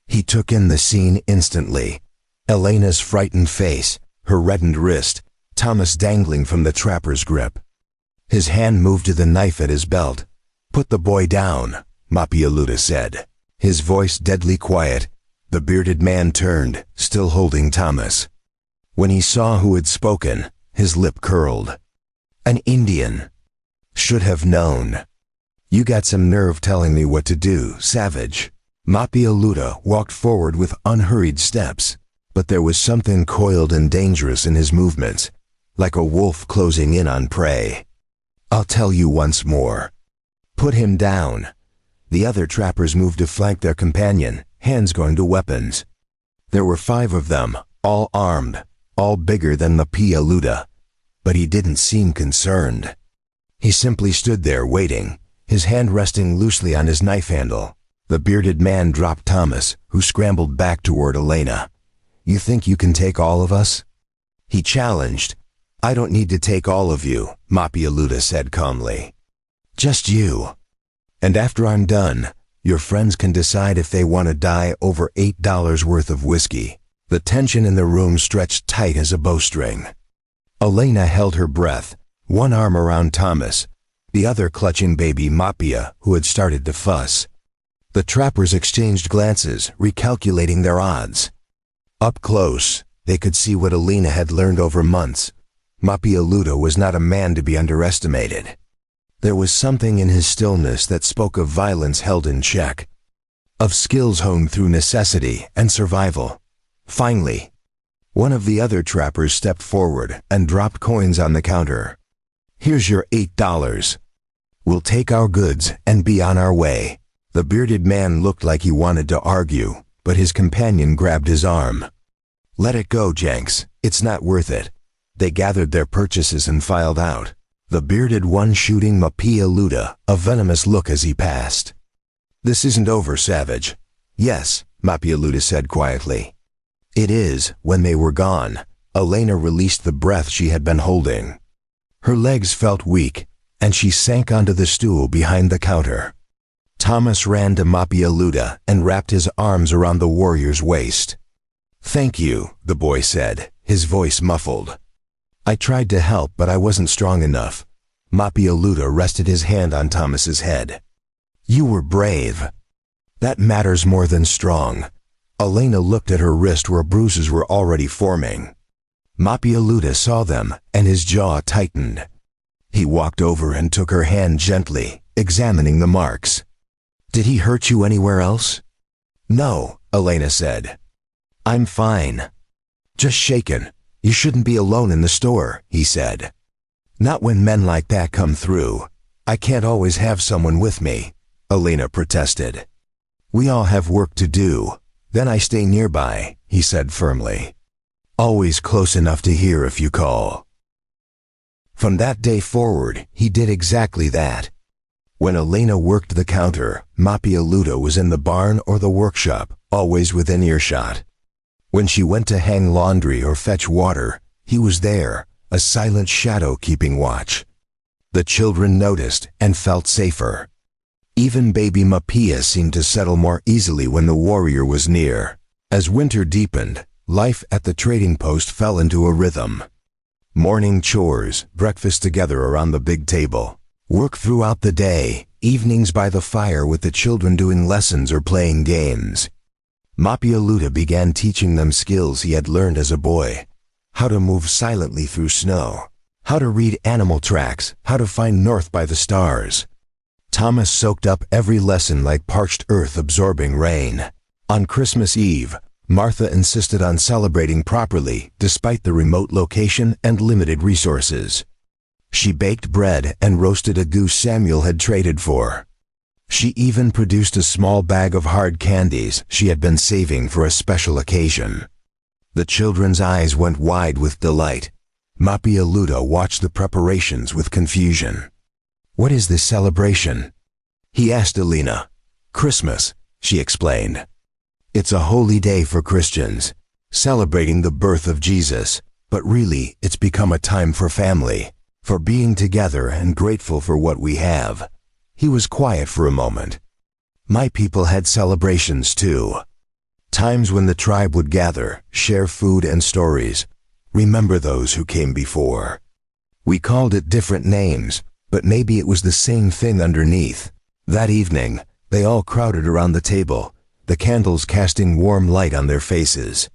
He took in the scene instantly. Elena's frightened face, her reddened wrist, Thomas dangling from the trapper's grip. His hand moved to the knife at his belt. Put the boy down, Mapialuda said, his voice deadly quiet. The bearded man turned, still holding Thomas. When he saw who had spoken, his lip curled. An Indian. Should have known. You got some nerve telling me what to do, savage. Mapialuda walked forward with unhurried steps, but there was something coiled and dangerous in his movements, like a wolf closing in on prey. I'll tell you once more. Put him down. The other trappers moved to flank their companion, hands going to weapons. There were 5 of them, all armed, all bigger than Mapialuda, but he didn't seem concerned. He simply stood there waiting, his hand resting loosely on his knife handle. The bearded man dropped Thomas, who scrambled back toward Elena. You think you can take all of us? He challenged. I don't need to take all of you, Mapialuda said calmly. Just you. And after I'm done, your friends can decide if they want to die over $8 worth of whiskey. The tension in the room stretched tight as a bowstring. Elena held her breath, one arm around Thomas, the other clutching baby Mapia, who had started to fuss. The trappers exchanged glances, recalculating their odds. Up close, they could see what Elena had learned over months. Mapialuda was not a man to be underestimated. There was something in his stillness that spoke of violence held in check, of skills honed through necessity and survival. Finally, one of the other trappers stepped forward and dropped coins on the counter. Here's your $8. We'll take our goods and be on our way. The bearded man looked like he wanted to argue, but his companion grabbed his arm. Let it go, Jenks. It's not worth it. They gathered their purchases and filed out, the bearded one shooting Mapialuda a venomous look as he passed. This isn't over, savage. Yes, Mapialuda said quietly. It is. When they were gone, Elena released the breath she had been holding. Her legs felt weak, and she sank onto the stool behind the counter. Thomas ran to Mapialuda and wrapped his arms around the warrior's waist. Thank you, the boy said, his voice muffled. I tried to help, but I wasn't strong enough. Mapialuda rested his hand on Thomas's head. You were brave. That matters more than strong. Elena looked at her wrist where bruises were already forming. Mapialuda saw them, and his jaw tightened. He walked over and took her hand gently, examining the marks. Did he hurt you anywhere else? No, Elena said. I'm fine. Just shaken. You shouldn't be alone in the store, he said. Not when men like that come through. I can't always have someone with me, Elena protested. We all have work to do. Then I stay nearby, he said firmly. Always close enough to hear if you call. From that day forward, he did exactly that. When Elena worked the counter, Mapialuda was in the barn or the workshop, always within earshot. When she went to hang laundry or fetch water, he was there, a silent shadow keeping watch. The children noticed and felt safer. Even baby Mapia seemed to settle more easily when the warrior was near. As winter deepened, life at the trading post fell into a rhythm. Morning chores, breakfast together around the big table. Work throughout the day, evenings by the fire with the children doing lessons or playing games. Mapialuta began teaching them skills he had learned as a boy. How to move silently through snow. How to read animal tracks. How to find north by the stars. Thomas soaked up every lesson like parched earth absorbing rain. On Christmas Eve, Martha insisted on celebrating properly despite the remote location and limited resources. She baked bread and roasted a goose Samuel had traded for. She even produced a small bag of hard candies she had been saving for a special occasion. The children's eyes went wide with delight. Mapialuta watched the preparations with confusion. "What is this celebration?" he asked Elena. "Christmas," she explained. "It's a holy day for Christians, celebrating the birth of Jesus, but really it's become a time for family, for being together and grateful for what we have." He was quiet for a moment. "My people had celebrations too. Times when the tribe would gather, share food and stories, remember those who came before. We called it different names, but maybe it was the same thing underneath." That evening, they all crowded around the table, the candles casting warm light on their faces.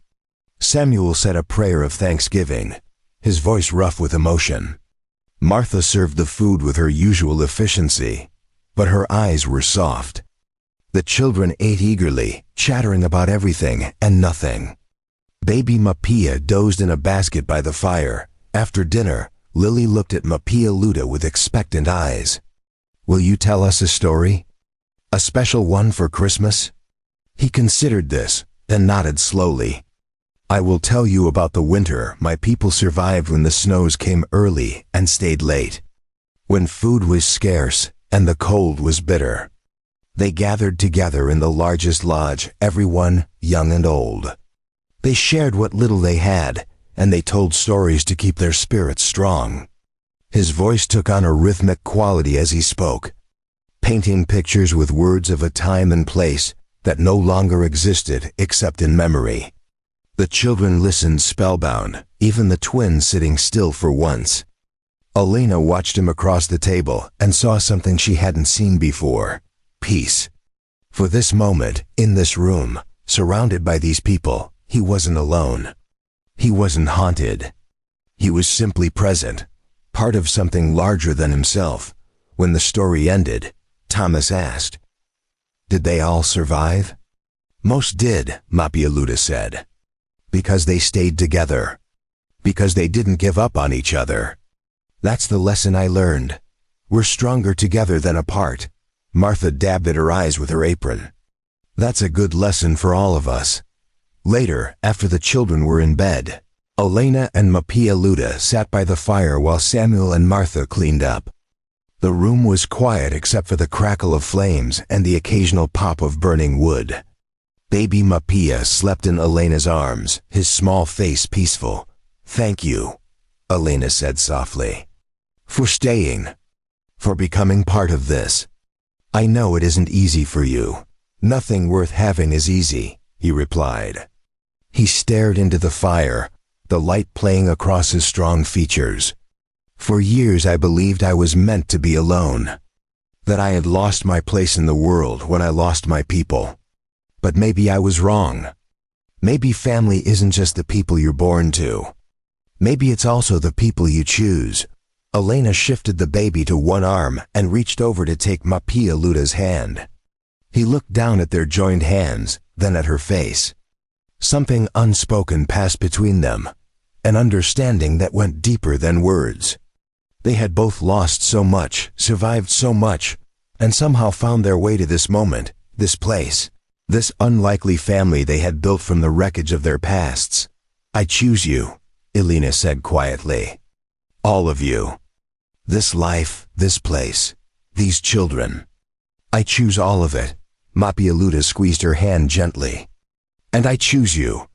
Samuel said a prayer of thanksgiving, his voice rough with emotion. Martha served the food with her usual efficiency, but her eyes were soft. The children ate eagerly, chattering about everything and nothing. Baby Mapia dozed in a basket by the fire. After dinner, Lily looked at Mapialuta with expectant eyes. "Will you tell us a story? A special one for Christmas?" He considered this, then nodded slowly. "I will tell you about the winter my people survived when the snows came early and stayed late. When food was scarce and the cold was bitter. They gathered together in the largest lodge, everyone, young and old. They shared what little they had, and they told stories to keep their spirits strong." His voice took on a rhythmic quality as he spoke, painting pictures with words of a time and place that no longer existed except in memory. The children listened spellbound, even the twins sitting still for once. Elena watched him across the table and saw something she hadn't seen before: peace. For this moment, in this room, surrounded by these people, he wasn't alone. He wasn't haunted. He was simply present, part of something larger than himself. When the story ended, Thomas asked, "Did they all survive?" "Most did," Mapialuta said. "Because they stayed together. Because they didn't give up on each other. That's the lesson I learned. We're stronger together than apart." Martha dabbed at her eyes with her apron. "That's a good lesson for all of us." Later, after the children were in bed, Elena and Mapialuta sat by the fire while Samuel and Martha cleaned up. The room was quiet except for the crackle of flames and the occasional pop of burning wood. Baby Mapia slept in Elena's arms, his small face peaceful. "Thank you," Elena said softly, "for staying, for becoming part of this. I know it isn't easy for you. Nothing worth having is easy," he replied. He stared into the fire, the light playing across his strong features. "For years I believed I was meant to be alone, that I had lost my place in the world when I lost my people. But maybe I was wrong. Maybe family isn't just the people you're born to. Maybe it's also the people you choose." Elena shifted the baby to one arm and reached over to take Mapialuta's hand. He looked down at their joined hands, then at her face. Something unspoken passed between them, an understanding that went deeper than words. They had both lost so much, survived so much, and somehow found their way to this moment, this place, this unlikely family they had built from the wreckage of their pasts. "I choose you," Elena said quietly. "All of you. This life, this place, these children. I choose all of it." Mapialuta squeezed her hand gently. "And I choose you."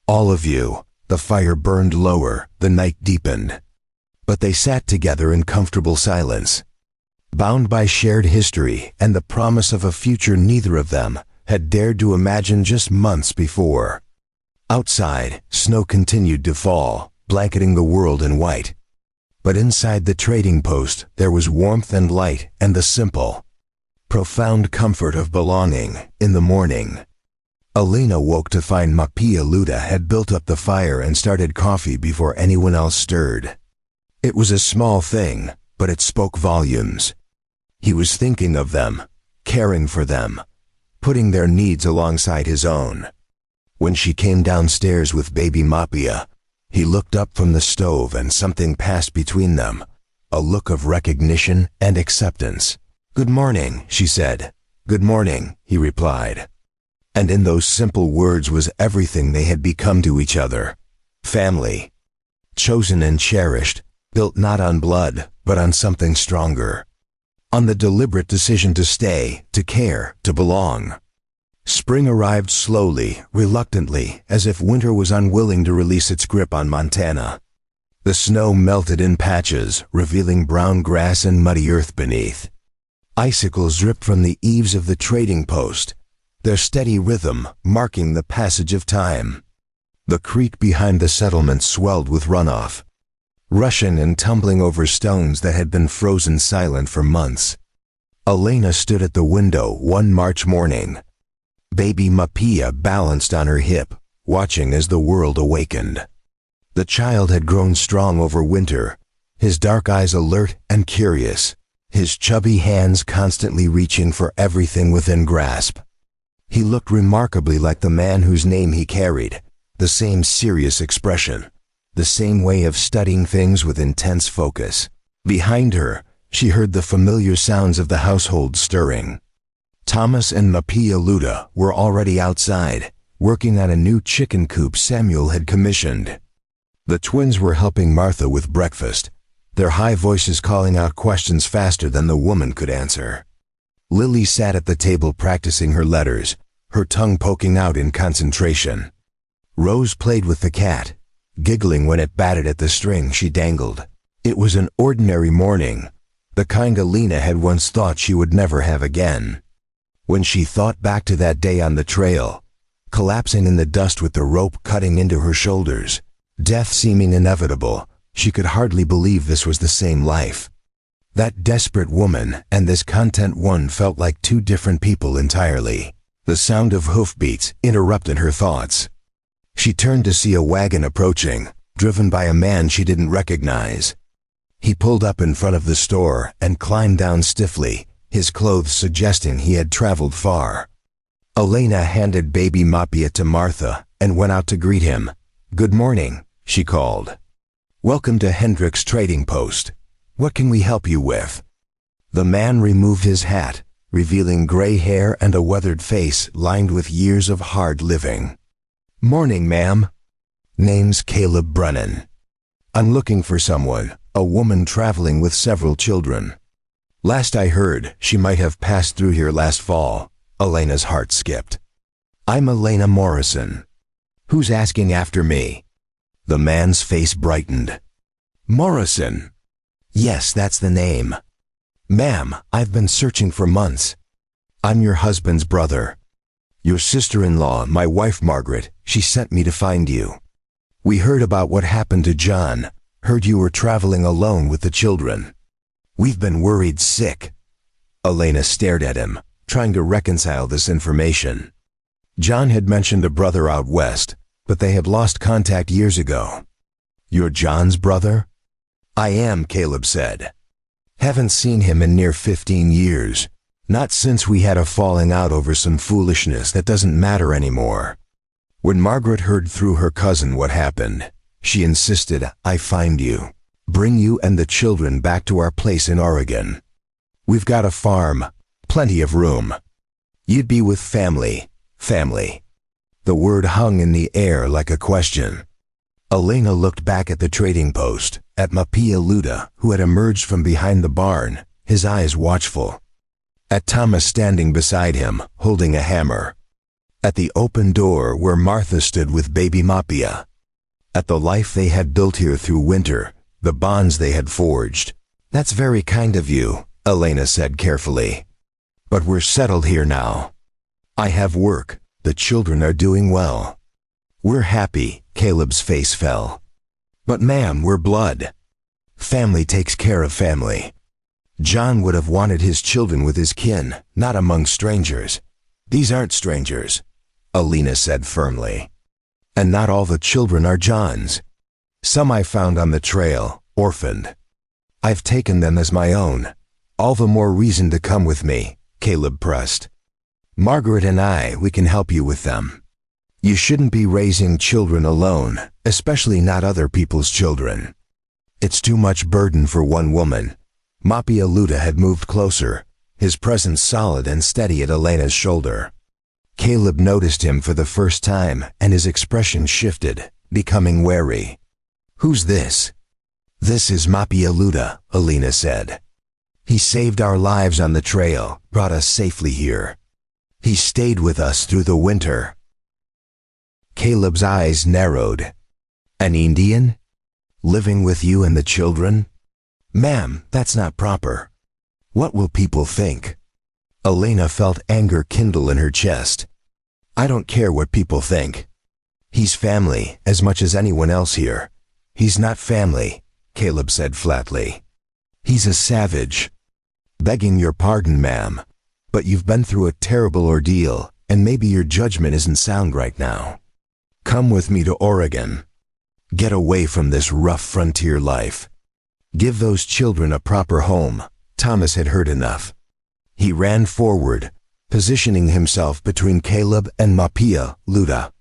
All of you. The fire burned lower, the night deepened. But they sat together in comfortable silence, bound by shared history and the promise of a future neither of them had dared to imagine just months before. Outside, snow continued to fall, blanketing the world in white. But inside the trading post, there was warmth and light and the simple, profound comfort of belonging. In the morning, Elena woke to find Mapia Luda had built up the fire and started coffee before anyone else stirred. It was a small thing, but it spoke volumes. He was thinking of them, caring for them, putting their needs alongside his own. When she came downstairs with baby Mapia, he looked up from the stove and something passed between them, a look of recognition and acceptance. "Good morning," she said. "Good morning," he replied. And in those simple words was everything they had become to each other. Family. Chosen and cherished, built not on blood, but on something stronger. On the deliberate decision to stay, to care, to belong. Spring arrived slowly, reluctantly, as if winter was unwilling to release its grip on Montana. The snow melted in patches, revealing brown grass and muddy earth beneath. Icicles dripped from the eaves of the trading post, their steady rhythm marking the passage of time. The creek behind the settlement swelled with runoff, rushing and tumbling over stones that had been frozen silent for months. Elena stood at the window one March morning. Baby Mapia balanced on her hip, watching as the world awakened. The child had grown strong over winter, his dark eyes alert and curious, his chubby hands constantly reaching for everything within grasp. He looked remarkably like the man whose name he carried, the same serious expression, the same way of studying things with intense focus. Behind her, she heard the familiar sounds of the household stirring. Thomas and Mapia Luda were already outside, working on a new chicken coop Samuel had commissioned. The twins were helping Martha with breakfast, their high voices calling out questions faster than the woman could answer. Lily sat at the table practicing her letters, her tongue poking out in concentration. Rose played with the cat, giggling when it batted at the string she dangled. It was an ordinary morning, the kind Elena had once thought she would never have again. When she thought back to that day on the trail, collapsing in the dust with the rope cutting into her shoulders, death seeming inevitable, she could hardly believe this was the same life. That desperate woman and this content one felt like two different people entirely. The sound of hoofbeats interrupted her thoughts. She turned to see a wagon approaching, driven by a man she didn't recognize. He pulled up in front of the store and climbed down stiffly, his clothes suggesting he had traveled far. Elena handed baby Mapia to Martha and went out to greet him. "Good morning," she called. "Welcome to Hendrick's Trading Post. What can we help you with?" The man removed his hat, revealing gray hair and a weathered face lined with years of hard living. "Morning, ma'am. Name's Caleb Brennan. I'm looking for someone, a woman traveling with several children. Last I heard, she might have passed through here last fall." Elena's heart skipped. "I'm Elena Morrison. Who's asking after me?" The man's face brightened. "Morrison? Yes, that's the name. Ma'am, I've been searching for months. I'm your husband's brother. Your sister-in-law, my wife Margaret, she sent me to find you. We heard about what happened to John, heard you were traveling alone with the children. We've been worried sick." Elena stared at him, trying to reconcile this information. John had mentioned a brother out west, but they had lost contact years ago. "You're John's brother?" "I am," Caleb said. "Haven't seen him in near 15 years. Not since we had a falling out over some foolishness that doesn't matter anymore. When Margaret heard through her cousin what happened, she insisted I find you, bring you and the children back to our place in Oregon. We've got a farm, plenty of room. You'd be with family. The word hung in the air like a question. Elena looked back at the trading post, at Mapia Luda, who had emerged from behind the barn, his eyes watchful. At Thomas standing beside him, holding a hammer. At the open door where Martha stood with baby Mapia. At the life they had built here through winter, the bonds they had forged. "That's very kind of you," Elena said carefully. "But we're settled here now. I have work, the children are doing well. We're happy." Caleb's face fell. "But ma'am, we're blood. Family takes care of family. John would have wanted his children with his kin, not among strangers." "These aren't strangers," Elena said firmly. "And not all the children are John's. Some I found on the trail, orphaned. I've taken them as my own. All the more reason to come with me," Caleb pressed. "Margaret and we can help you with them. You shouldn't be raising children alone, especially not other people's children. It's too much burden for one woman." Mapia Luda had moved closer, his presence solid and steady at Elena's shoulder. Caleb noticed him for the first time, and his expression shifted, becoming wary. "Who's this?" "This is Mapia Luda," Elena said. "He saved our lives on the trail, brought us safely here. He stayed with us through the winter." Caleb's eyes narrowed. "An Indian? Living with you and the children?" "Ma'am, that's not proper. What will people think?" Elena felt anger kindle in her chest. "I don't care what people think. He's family as much as anyone else here." "He's not family," Caleb said flatly. "He's a savage." "Begging your pardon, ma'am, but you've been through a terrible ordeal, and maybe your judgment isn't sound right now. Come with me to Oregon. Get away from this rough frontier life. Give those children a proper home." Thomas had heard enough. He ran forward, positioning himself between Caleb and Mapia Luda.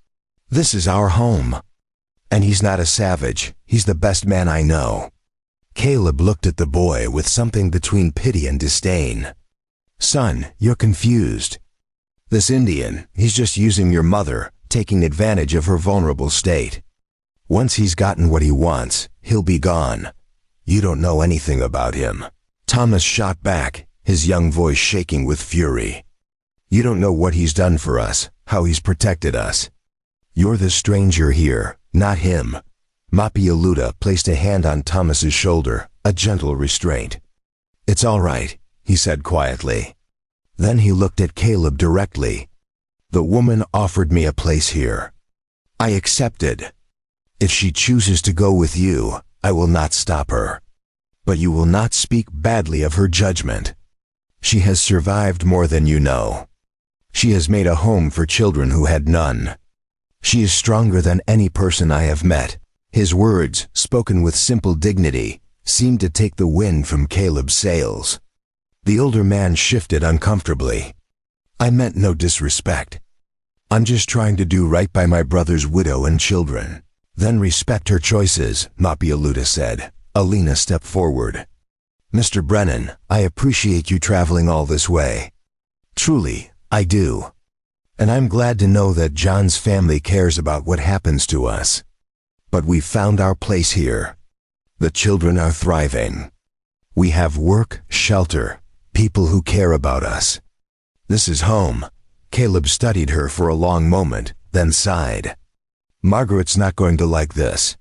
"This is our home. And he's not a savage. He's the best man I know." Caleb looked at the boy with something between pity and disdain. "Son, you're confused. This Indian, he's just using your mother, taking advantage of her vulnerable state. Once he's gotten what he wants, he'll be gone. You don't know anything about him." Thomas shot back, his young voice shaking with fury. "You don't know what he's done for us, how he's protected us. You're the stranger here, not him." Mapia Luda placed a hand on Thomas's shoulder, a gentle restraint. "It's all right," he said quietly. Then he looked at Caleb directly. "The woman offered me a place here. I accepted. If she chooses to go with you, I will not stop her. But you will not speak badly of her judgment. She has survived more than you know. She has made a home for children who had none. She is stronger than any person I have met." His words, spoken with simple dignity, seemed to take the wind from Caleb's sails. The older man shifted uncomfortably. "I meant no disrespect. I'm just trying to do right by my brother's widow and children." "Then respect her choices," Mapia Luda said. Elena stepped forward. "Mr. Brennan, I appreciate you traveling all this way. Truly, I do. And I'm glad to know that John's family cares about what happens to us. But we've found our place here. The children are thriving. We have work, shelter, people who care about us. This is home." Caleb studied her for a long moment, then sighed. "Margaret's not going to like this.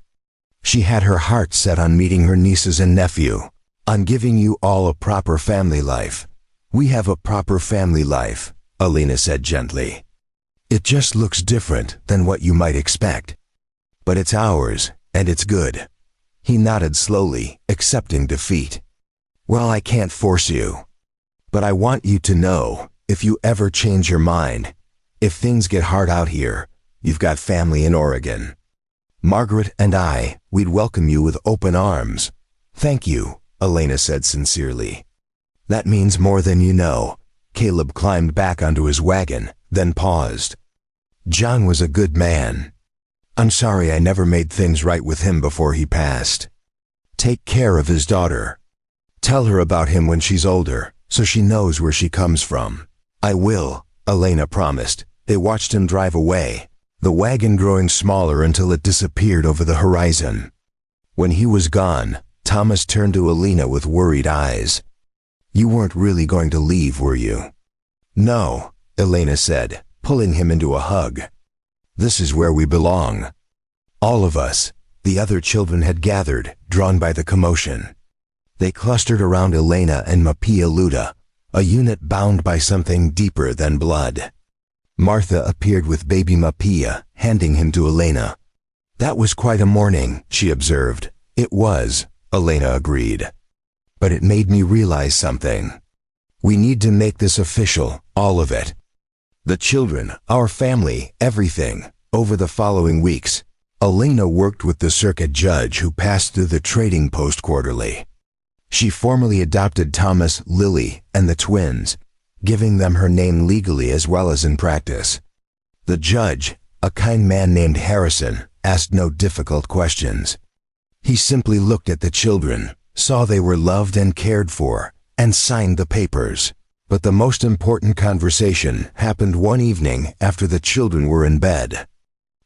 She had her heart set on meeting her nieces and nephew, on giving you all a proper family life." "We have a proper family life," Elena said gently. "It just looks different than what you might expect. But it's ours, and it's good." He nodded slowly, accepting defeat. "Well, I can't force you. But I want you to know, if you ever change your mind, if things get hard out here, you've got family in Oregon. Margaret and we'd welcome you with open arms." "Thank you," Elena said sincerely. "That means more than you know." Caleb climbed back onto his wagon, then paused. "John was a good man. I'm sorry I never made things right with him before he passed. Take care of his daughter. Tell her about him when she's older, so she knows where she comes from." "I will," Elena promised. They watched him drive away, the wagon growing smaller until it disappeared over the horizon. When he was gone, Thomas turned to Elena with worried eyes. "You weren't really going to leave, were you?" "No," Elena said, pulling him into a hug. "This is where we belong." All of us, the other children, had gathered, drawn by the commotion. They clustered around Elena and Mapia Luda, a unit bound by something deeper than blood. Martha appeared with baby Mapia, handing him to Elena. "That was quite a morning," she observed. "It was," Elena agreed. "But it made me realize something. We need to make this official, all of it. The children, our family, everything." Over the following weeks, Elena worked with the circuit judge who passed through the trading post quarterly. She formally adopted Thomas, Lily, and the twins, giving them her name legally as well as in practice. The judge, a kind man named Harrison, asked no difficult questions. He simply looked at the children, saw they were loved and cared for, and signed the papers. But the most important conversation happened one evening after the children were in bed.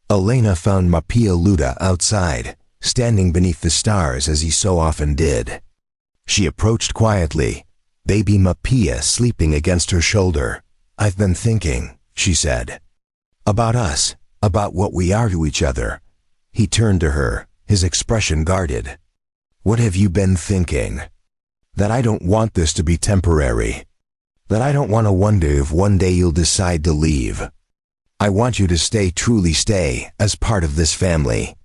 Elena found Mapia Luda outside, standing beneath the stars as he so often did. She approached quietly, baby Mapia sleeping against her shoulder. "I've been thinking," she said. "About us, about what we are to each other." He turned to her, his expression guarded. "What have you been thinking?" "That I don't want this to be temporary. That I don't want to wonder if one day you'll decide to leave. I want you to stay, truly stay, as part of this family.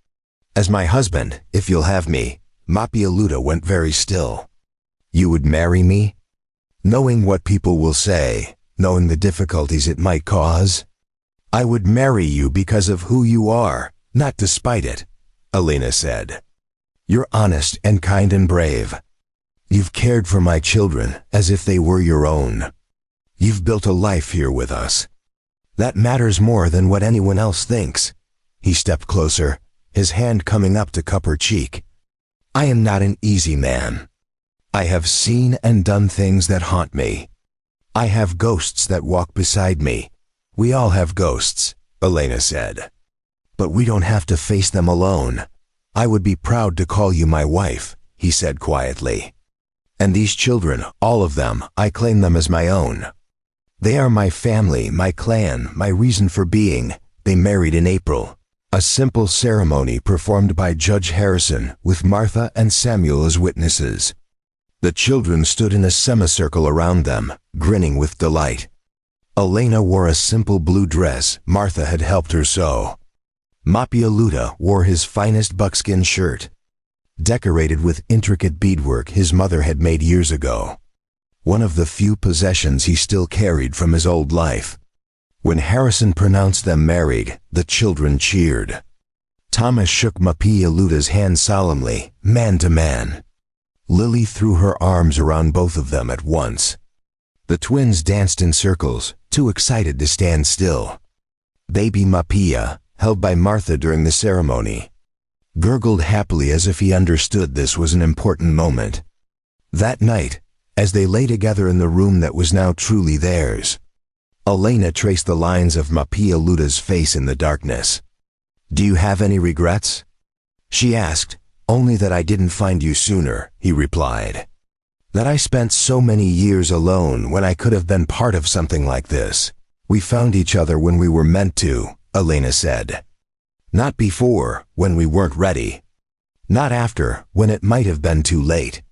As my husband, if you'll have me." Mapia Luda went very still. "You would marry me? Knowing what people will say, knowing the difficulties it might cause?" "I would marry you because of who you are, not despite it," Elena said. "You're honest and kind and brave. You've cared for my children as if they were your own. You've built a life here with us. That matters more than what anyone else thinks." He stepped closer, his hand coming up to cup her cheek. "I am not an easy man. I have seen and done things that haunt me. I have ghosts that walk beside me. We all have ghosts," Elena said. "But we don't have to face them alone. I would be proud to call you my wife," he said quietly. "And these children, all of them, I claim them as my own. They are my family, my clan, my reason for being." They married in April. A simple ceremony performed by Judge Harrison with Martha and Samuel as witnesses. The children stood in a semicircle around them, grinning with delight. Elena wore a simple blue dress Martha had helped her sew. Mapia Luda wore his finest buckskin shirt, decorated with intricate beadwork his mother had made years ago, one of the few possessions he still carried from his old life. When Harrison pronounced them married, the children cheered. Thomas shook Mapia Luda's hand solemnly, man to man. Lily threw her arms around both of them at once. The twins danced in circles, too excited to stand still. Baby Mapia, held by Martha during the ceremony, gurgled happily as if he understood this was an important moment. That night, as they lay together in the room that was now truly theirs, Elena traced the lines of Mapia Luda's face in the darkness. "Do you have any regrets?" she asked. "Only that I didn't find you sooner," he replied. "That I spent so many years alone when I could have been part of something like this. We found each other when we were meant to," Elena said. "Not before, when we weren't ready. Not after, when it might have been too late.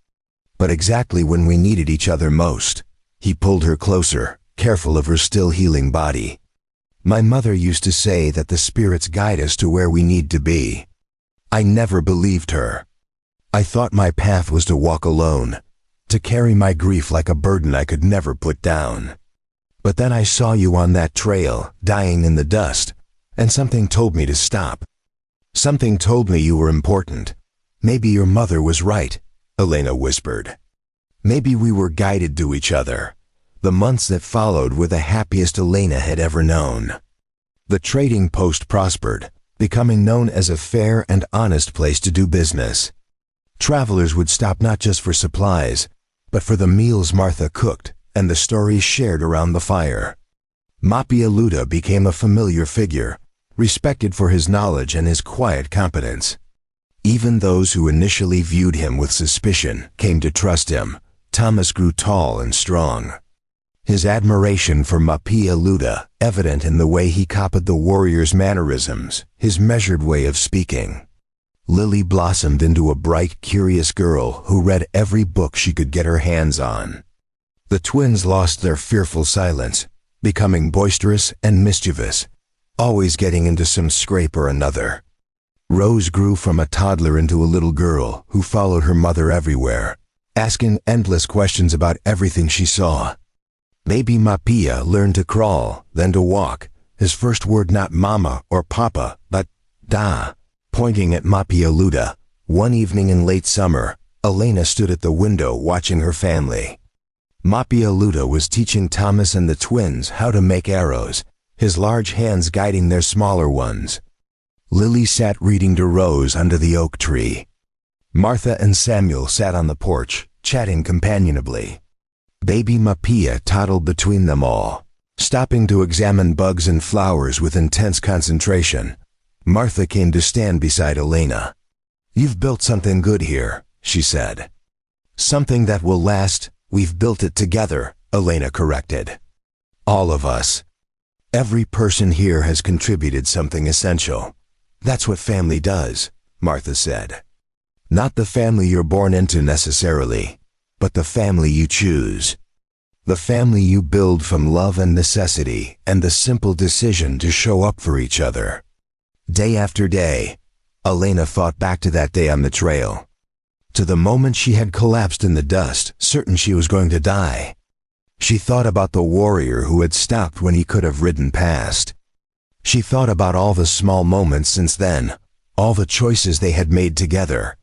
But exactly when we needed each other most." He pulled her closer, careful of her still healing body. "My mother used to say that the spirits guide us to where we need to be. I never believed her. I thought my path was to walk alone, to carry my grief like a burden I could never put down. But then I saw you on that trail, dying in the dust, and something told me to stop. Something told me you were important. Maybe your mother was right," Elena whispered. "Maybe we were guided to each other." The months that followed were the happiest Elena had ever known. The trading post prospered, becoming known as a fair and honest place to do business. Travelers would stop not just for supplies, but for the meals Martha cooked and the stories shared around the fire. Mapia Luda became a familiar figure, respected for his knowledge and his quiet competence. Even those who initially viewed him with suspicion came to trust him. Thomas grew tall and strong. his admiration for Mapia Luda evident in the way he copied the warrior's mannerisms, his measured way of speaking. Lily blossomed into a bright, curious girl who read every book she could get her hands on. The twins lost their fearful silence, becoming boisterous and mischievous, always getting into some scrape or another. Rose grew from a toddler into a little girl who followed her mother everywhere, asking endless questions about everything she saw. Baby Mapia learned to crawl, then to walk, his first word not mama or papa, but da. Pointing at Mapia Luda, one evening in late summer, Elena stood at the window watching her family. Mapia Luda was teaching Thomas and the twins how to make arrows, his large hands guiding their smaller ones. Lily sat reading to Rose under the oak tree. Martha and Samuel sat on the porch, chatting companionably. Baby Mapia toddled between them all, stopping to examine bugs and flowers with intense concentration. Martha came to stand beside Elena. "You've built something good here," she said. "Something that will last. We've built it together," Elena corrected. "All of us. Every person here has contributed something essential. That's what family does," Martha said. "Not the family you're born into necessarily, but the family you choose. The family you build from love and necessity and the simple decision to show up for each other." Day after day, Elena thought back to that day on the trail, to the moment she had collapsed in the dust, certain she was going to die. She thought about the warrior who had stopped when he could have ridden past. She thought about all the small moments since then, all the choices they had made together,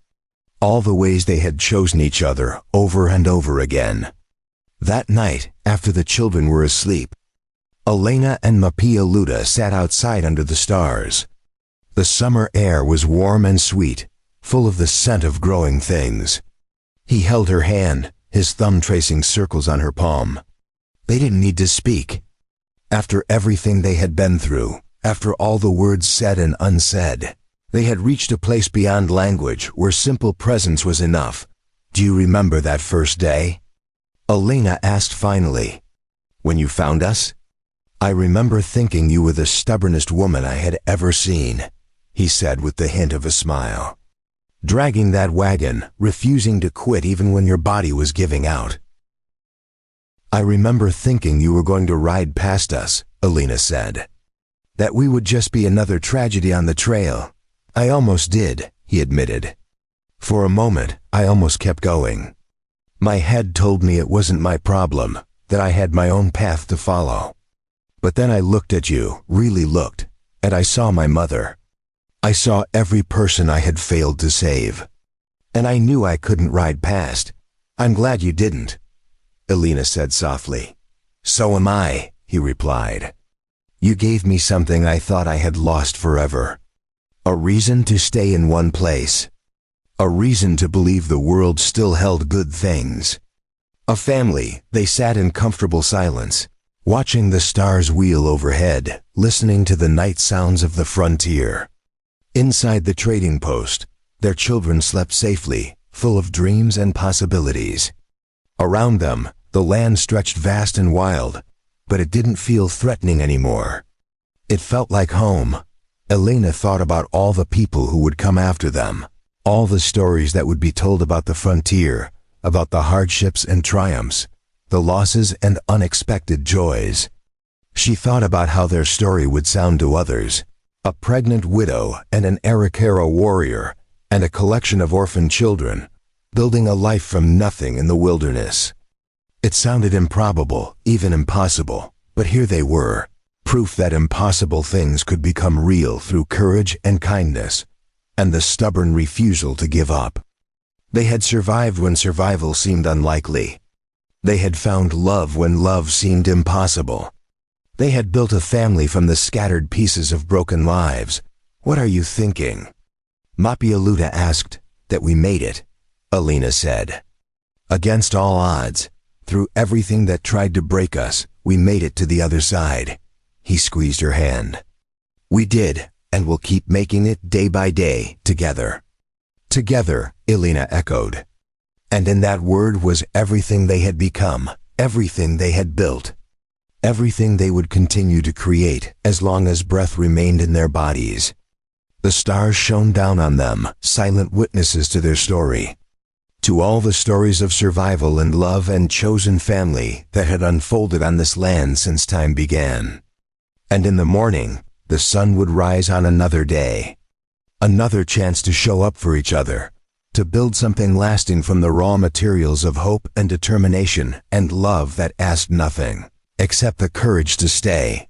all the ways they had chosen each other over and over again. That night, after the children were asleep, Elena and Mapia Luda sat outside under the stars. The summer air was warm and sweet, full of the scent of growing things. He held her hand, his thumb tracing circles on her palm. They didn't need to speak. After everything they had been through, after all the words said and unsaid, they had reached a place beyond language where simple presence was enough. "Do you remember that first day?" Elena asked finally. "When you found us?" "I remember thinking you were the stubbornest woman I had ever seen," he said with the hint of a smile. "Dragging that wagon, refusing to quit even when your body was giving out." "I remember thinking you were going to ride past us," Elena said. "That we would just be another tragedy on the trail." "I almost did," he admitted. "For a moment, I almost kept going. My head told me it wasn't my problem, that I had my own path to follow. But then I looked at you, really looked, and I saw my mother. I saw every person I had failed to save. And I knew I couldn't ride past. I'm glad you didn't," Elena said softly. "So am I," he replied. "You gave me something I thought I had lost forever. A reason to stay in one place. A reason to believe the world still held good things. A family." They sat in comfortable silence, watching the stars wheel overhead, listening to the night sounds of the frontier. Inside the trading post, their children slept safely, full of dreams and possibilities. Around them, the land stretched vast and wild, but it didn't feel threatening anymore. It felt like home. Elena thought about all the people who would come after them, all the stories that would be told about the frontier, about the hardships and triumphs, the losses and unexpected joys. She thought about how their story would sound to others. A pregnant widow and an Arikara warrior, and a collection of orphan children, building a life from nothing in the wilderness. It sounded improbable, even impossible, but here they were, proof that impossible things could become real through courage and kindness, and the stubborn refusal to give up. They had survived when survival seemed unlikely. They had found love when love seemed impossible. They had built a family from the scattered pieces of broken lives. "What are you thinking?" Mapia Luda asked. "That we made it," Elena said. "Against all odds, through everything that tried to break us, we made it to the other side." He squeezed her hand. "We did, and we'll keep making it day by day, together." "Together," Elena echoed. And in that word was everything they had become, everything they had built, everything they would continue to create as long as breath remained in their bodies. The stars shone down on them, silent witnesses to their story, to all the stories of survival and love and chosen family that had unfolded on this land since time began. And in the morning, the sun would rise on another day, another chance to show up for each other, to build something lasting from the raw materials of hope and determination and love that asked nothing except the courage to stay.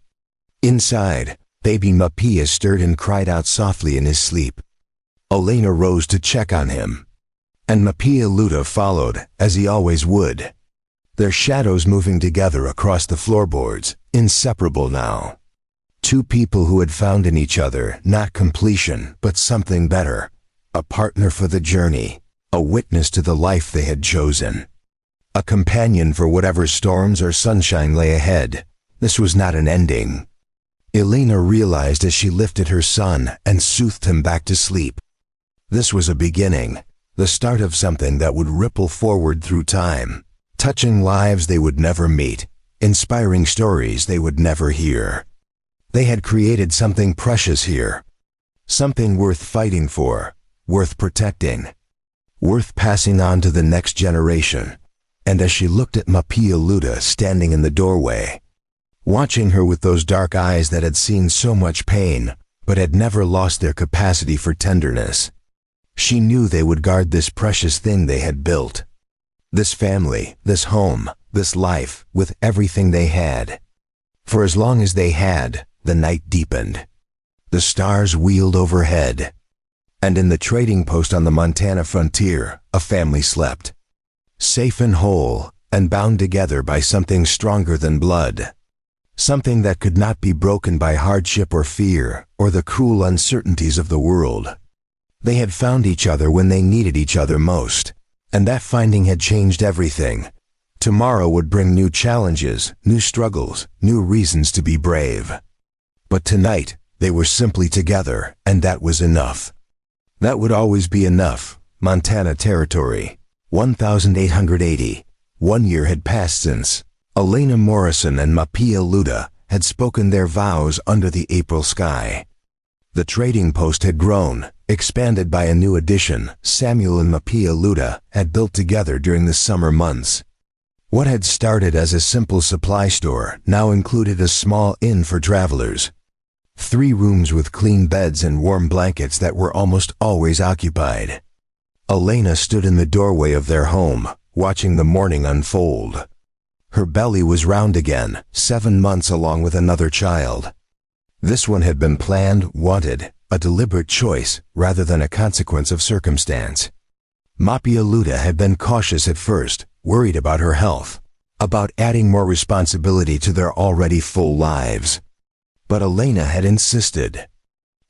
Inside, baby Mapia stirred and cried out softly in his sleep. Elena rose to check on him, and Mapia Luda followed, as he always would, their shadows moving together across the floorboards, inseparable now. Two people who had found in each other not completion, but something better, a partner for the journey, a witness to the life they had chosen, a companion for whatever storms or sunshine lay ahead. This was not an ending. Elena realized as she lifted her son and soothed him back to sleep. This was a beginning, the start of something that would ripple forward through time, touching lives they would never meet, inspiring stories they would never hear. They had created something precious here, something worth fighting for, worth protecting, worth passing on to the next generation. And as she looked at Mapia Luda standing in the doorway, watching her with those dark eyes that had seen so much pain, but had never lost their capacity for tenderness, she knew they would guard this precious thing they had built, this family, this home, this life, with everything they had. For as long as they had, the night deepened. The stars wheeled overhead, and in the trading post on the Montana frontier, a family slept, safe and whole, and bound together by something stronger than blood, something that could not be broken by hardship or fear or the cruel uncertainties of the world. They had found each other when they needed each other most, and that finding had changed everything. Tomorrow would bring new challenges, new struggles, new reasons to be brave. But tonight, they were simply together, and that was enough. That would always be enough. Montana Territory, 1880. 1 year had passed since Elena Morrison and Mapia Luda had spoken their vows under the April sky. The trading post had grown, expanded by a new addition Samuel and Mapia Luda had built together during the summer months. What had started as a simple supply store now included a small inn for travelers. 3 rooms with clean beds and warm blankets that were almost always occupied. Elena stood in the doorway of their home, watching the morning unfold. Her belly was round again, 7 months along with another child. This one had been planned, wanted, a deliberate choice rather than a consequence of circumstance. Mapia Luda had been cautious at first, worried about her health, about adding more responsibility to their already full lives. But Elena had insisted.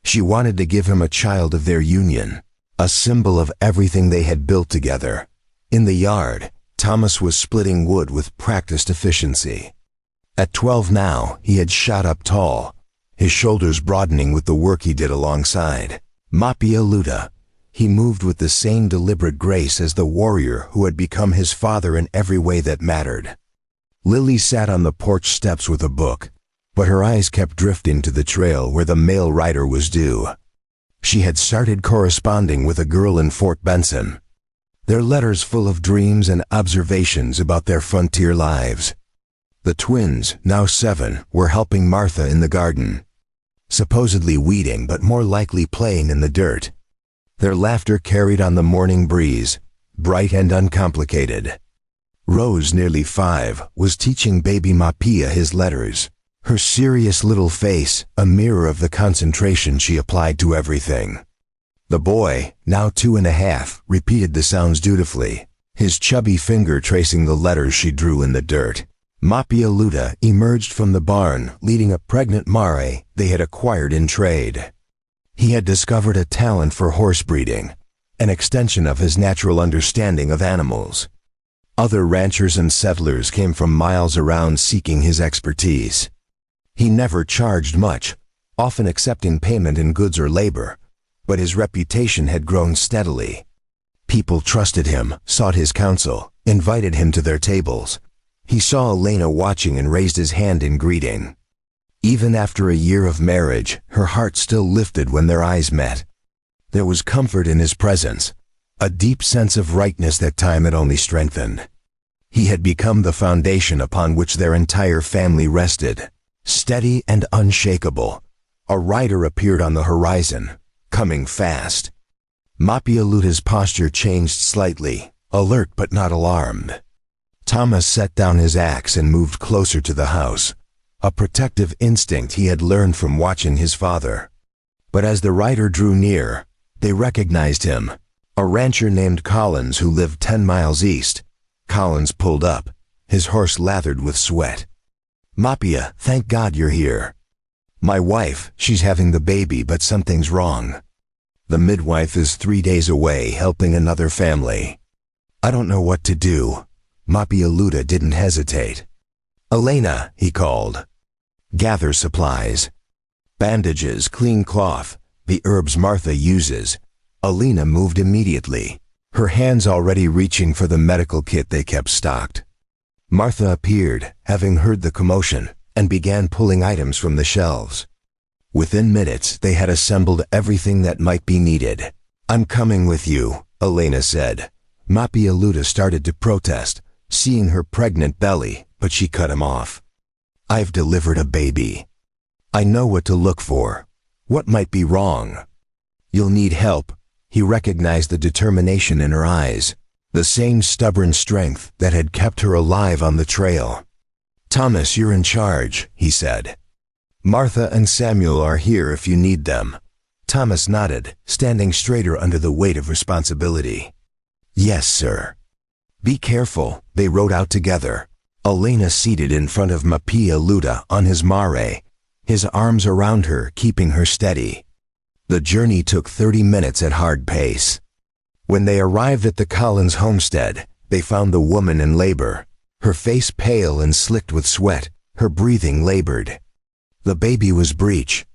She wanted to give him a child of their union, a symbol of everything they had built together. In the yard, Thomas was splitting wood with practiced efficiency. At 12 now, he had shot up tall, his shoulders broadening with the work he did alongside. Mapia Luda, he moved with the same deliberate grace as the warrior who had become his father in every way that mattered. Lily sat on the porch steps with a book, but her eyes kept drifting to the trail where the mail rider was due. She had started corresponding with a girl in Fort Benson, their letters full of dreams and observations about their frontier lives. The twins, now 7, were helping Martha in the garden, supposedly weeding but more likely playing in the dirt. Their laughter carried on the morning breeze, bright and uncomplicated. Rose, nearly 5, was teaching baby Mapia his letters, her serious little face a mirror of the concentration she applied to everything. The boy, now 2.5, repeated the sounds dutifully, his chubby finger tracing the letters she drew in the dirt. Mapia Luda emerged from the barn leading a pregnant mare they had acquired in trade. He had discovered a talent for horse breeding, an extension of his natural understanding of animals. Other ranchers and settlers came from miles around seeking his expertise. He never charged much, often accepting payment in goods or labor, but his reputation had grown steadily. People trusted him, sought his counsel, invited him to their tables, He saw Elena watching and raised his hand in greeting. Even after a year of marriage, her heart still lifted when their eyes met. There was comfort in his presence, a deep sense of rightness that time had only strengthened. He had become the foundation upon which their entire family rested, steady and unshakable. A rider appeared on the horizon, coming fast. Mapialuta's posture changed slightly, alert but not alarmed. Thomas set down his axe and moved closer to the house, a protective instinct he had learned from watching his father. But as the rider drew near, they recognized him, a rancher named Collins who lived 10 miles east. Collins pulled up, his horse lathered with sweat. "Mapia, thank God you're here." "My wife, she's having the baby, but something's wrong. The midwife is 3 days away helping another family. I don't know what to do." Mapialuta didn't hesitate. "Elena," he called. "Gather supplies. Bandages, clean cloth, the herbs Martha uses." Elena moved immediately, her hands already reaching for the medical kit they kept stocked. Martha appeared, having heard the commotion, and began pulling items from the shelves. Within minutes, they had assembled everything that might be needed. "I'm coming with you," Elena said. Mapialuta started to protest, seeing her pregnant belly, but she cut him off. "I've delivered a baby. I know what to look for. What might be wrong?" "You'll need help." He recognized the determination in her eyes, the same stubborn strength that had kept her alive on the trail. "Thomas, you're in charge," he said. "Martha and Samuel are here if you need them." Thomas nodded, standing straighter under the weight of responsibility. "Yes, sir." "Be careful," they rode out together. Elena seated in front of Mapialuta on his mare, his arms around her, keeping her steady. The journey took 30 minutes at hard pace. When they arrived at the Collins homestead, they found the woman in labor, her face pale and slicked with sweat, her breathing labored. The baby was breech.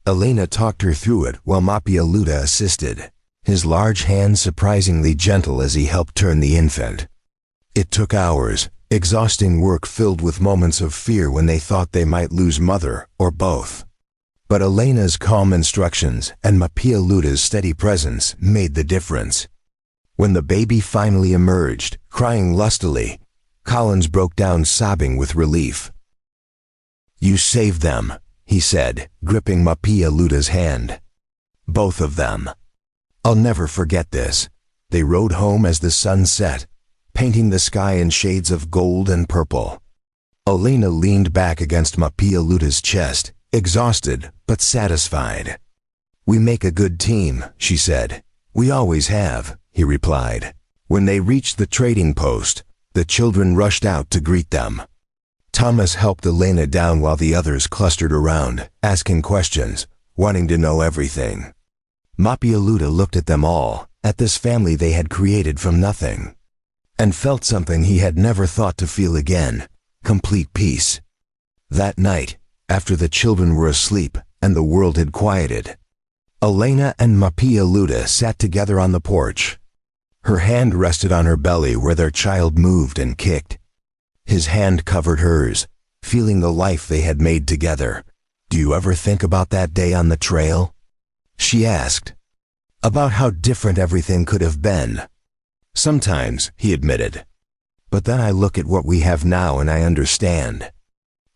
Elena talked her through it while Mapialuta assisted, his large hands surprisingly gentle as he helped turn the infant. It took hours, exhausting work filled with moments of fear when they thought they might lose mother or both. But Elena's calm instructions and Mapialuta's steady presence made the difference. When the baby finally emerged, crying lustily, Collins broke down sobbing with relief. "You saved them," he said, gripping Mapialuta's hand. "Both of them. I'll never forget this." They rode home as the sun set, painting the sky in shades of gold and purple. Elena leaned back against Mapialuta's chest, exhausted but satisfied. "We make a good team," she said. "We always have," he replied. When they reached the trading post, the children rushed out to greet them. Thomas helped Elena down while the others clustered around, asking questions, wanting to know everything. Mapialuta looked at them all, at this family they had created from nothing, and felt something he had never thought to feel again: complete peace. That night, after the children were asleep and the world had quieted, Elena and Mapialuta sat together on the porch. Her hand rested on her belly where their child moved and kicked. His hand covered hers, feeling the life they had made together. "Do you ever think about that day on the trail?" she asked. "About how different everything could have been." "Sometimes," he admitted. "But then I look at what we have now and I understand.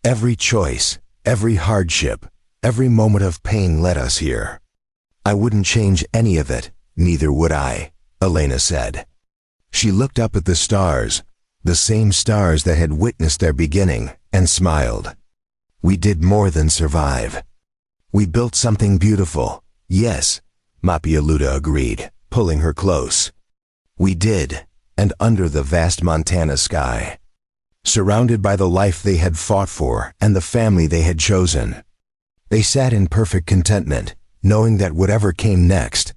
Every choice, every hardship, every moment of pain led us here. I wouldn't change any of it, neither would I," Elena said. She looked up at the stars, the same stars that had witnessed their beginning, and smiled. "We did more than survive. We built something beautiful." "Yes," Mapialuta agreed, pulling her close. "We did, and under the vast Montana sky, surrounded by the life they had fought for and the family they had chosen. They sat in perfect contentment, knowing that whatever came next,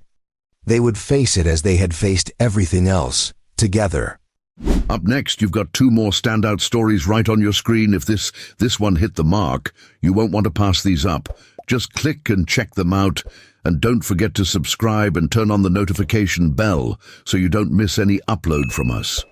they would face it as they had faced everything else, together." Up next, you've got 2 more standout stories right on your screen. If this one hit the mark, you won't want to pass these up. Just click and check them out. And don't forget to subscribe and turn on the notification bell so you don't miss any upload from us.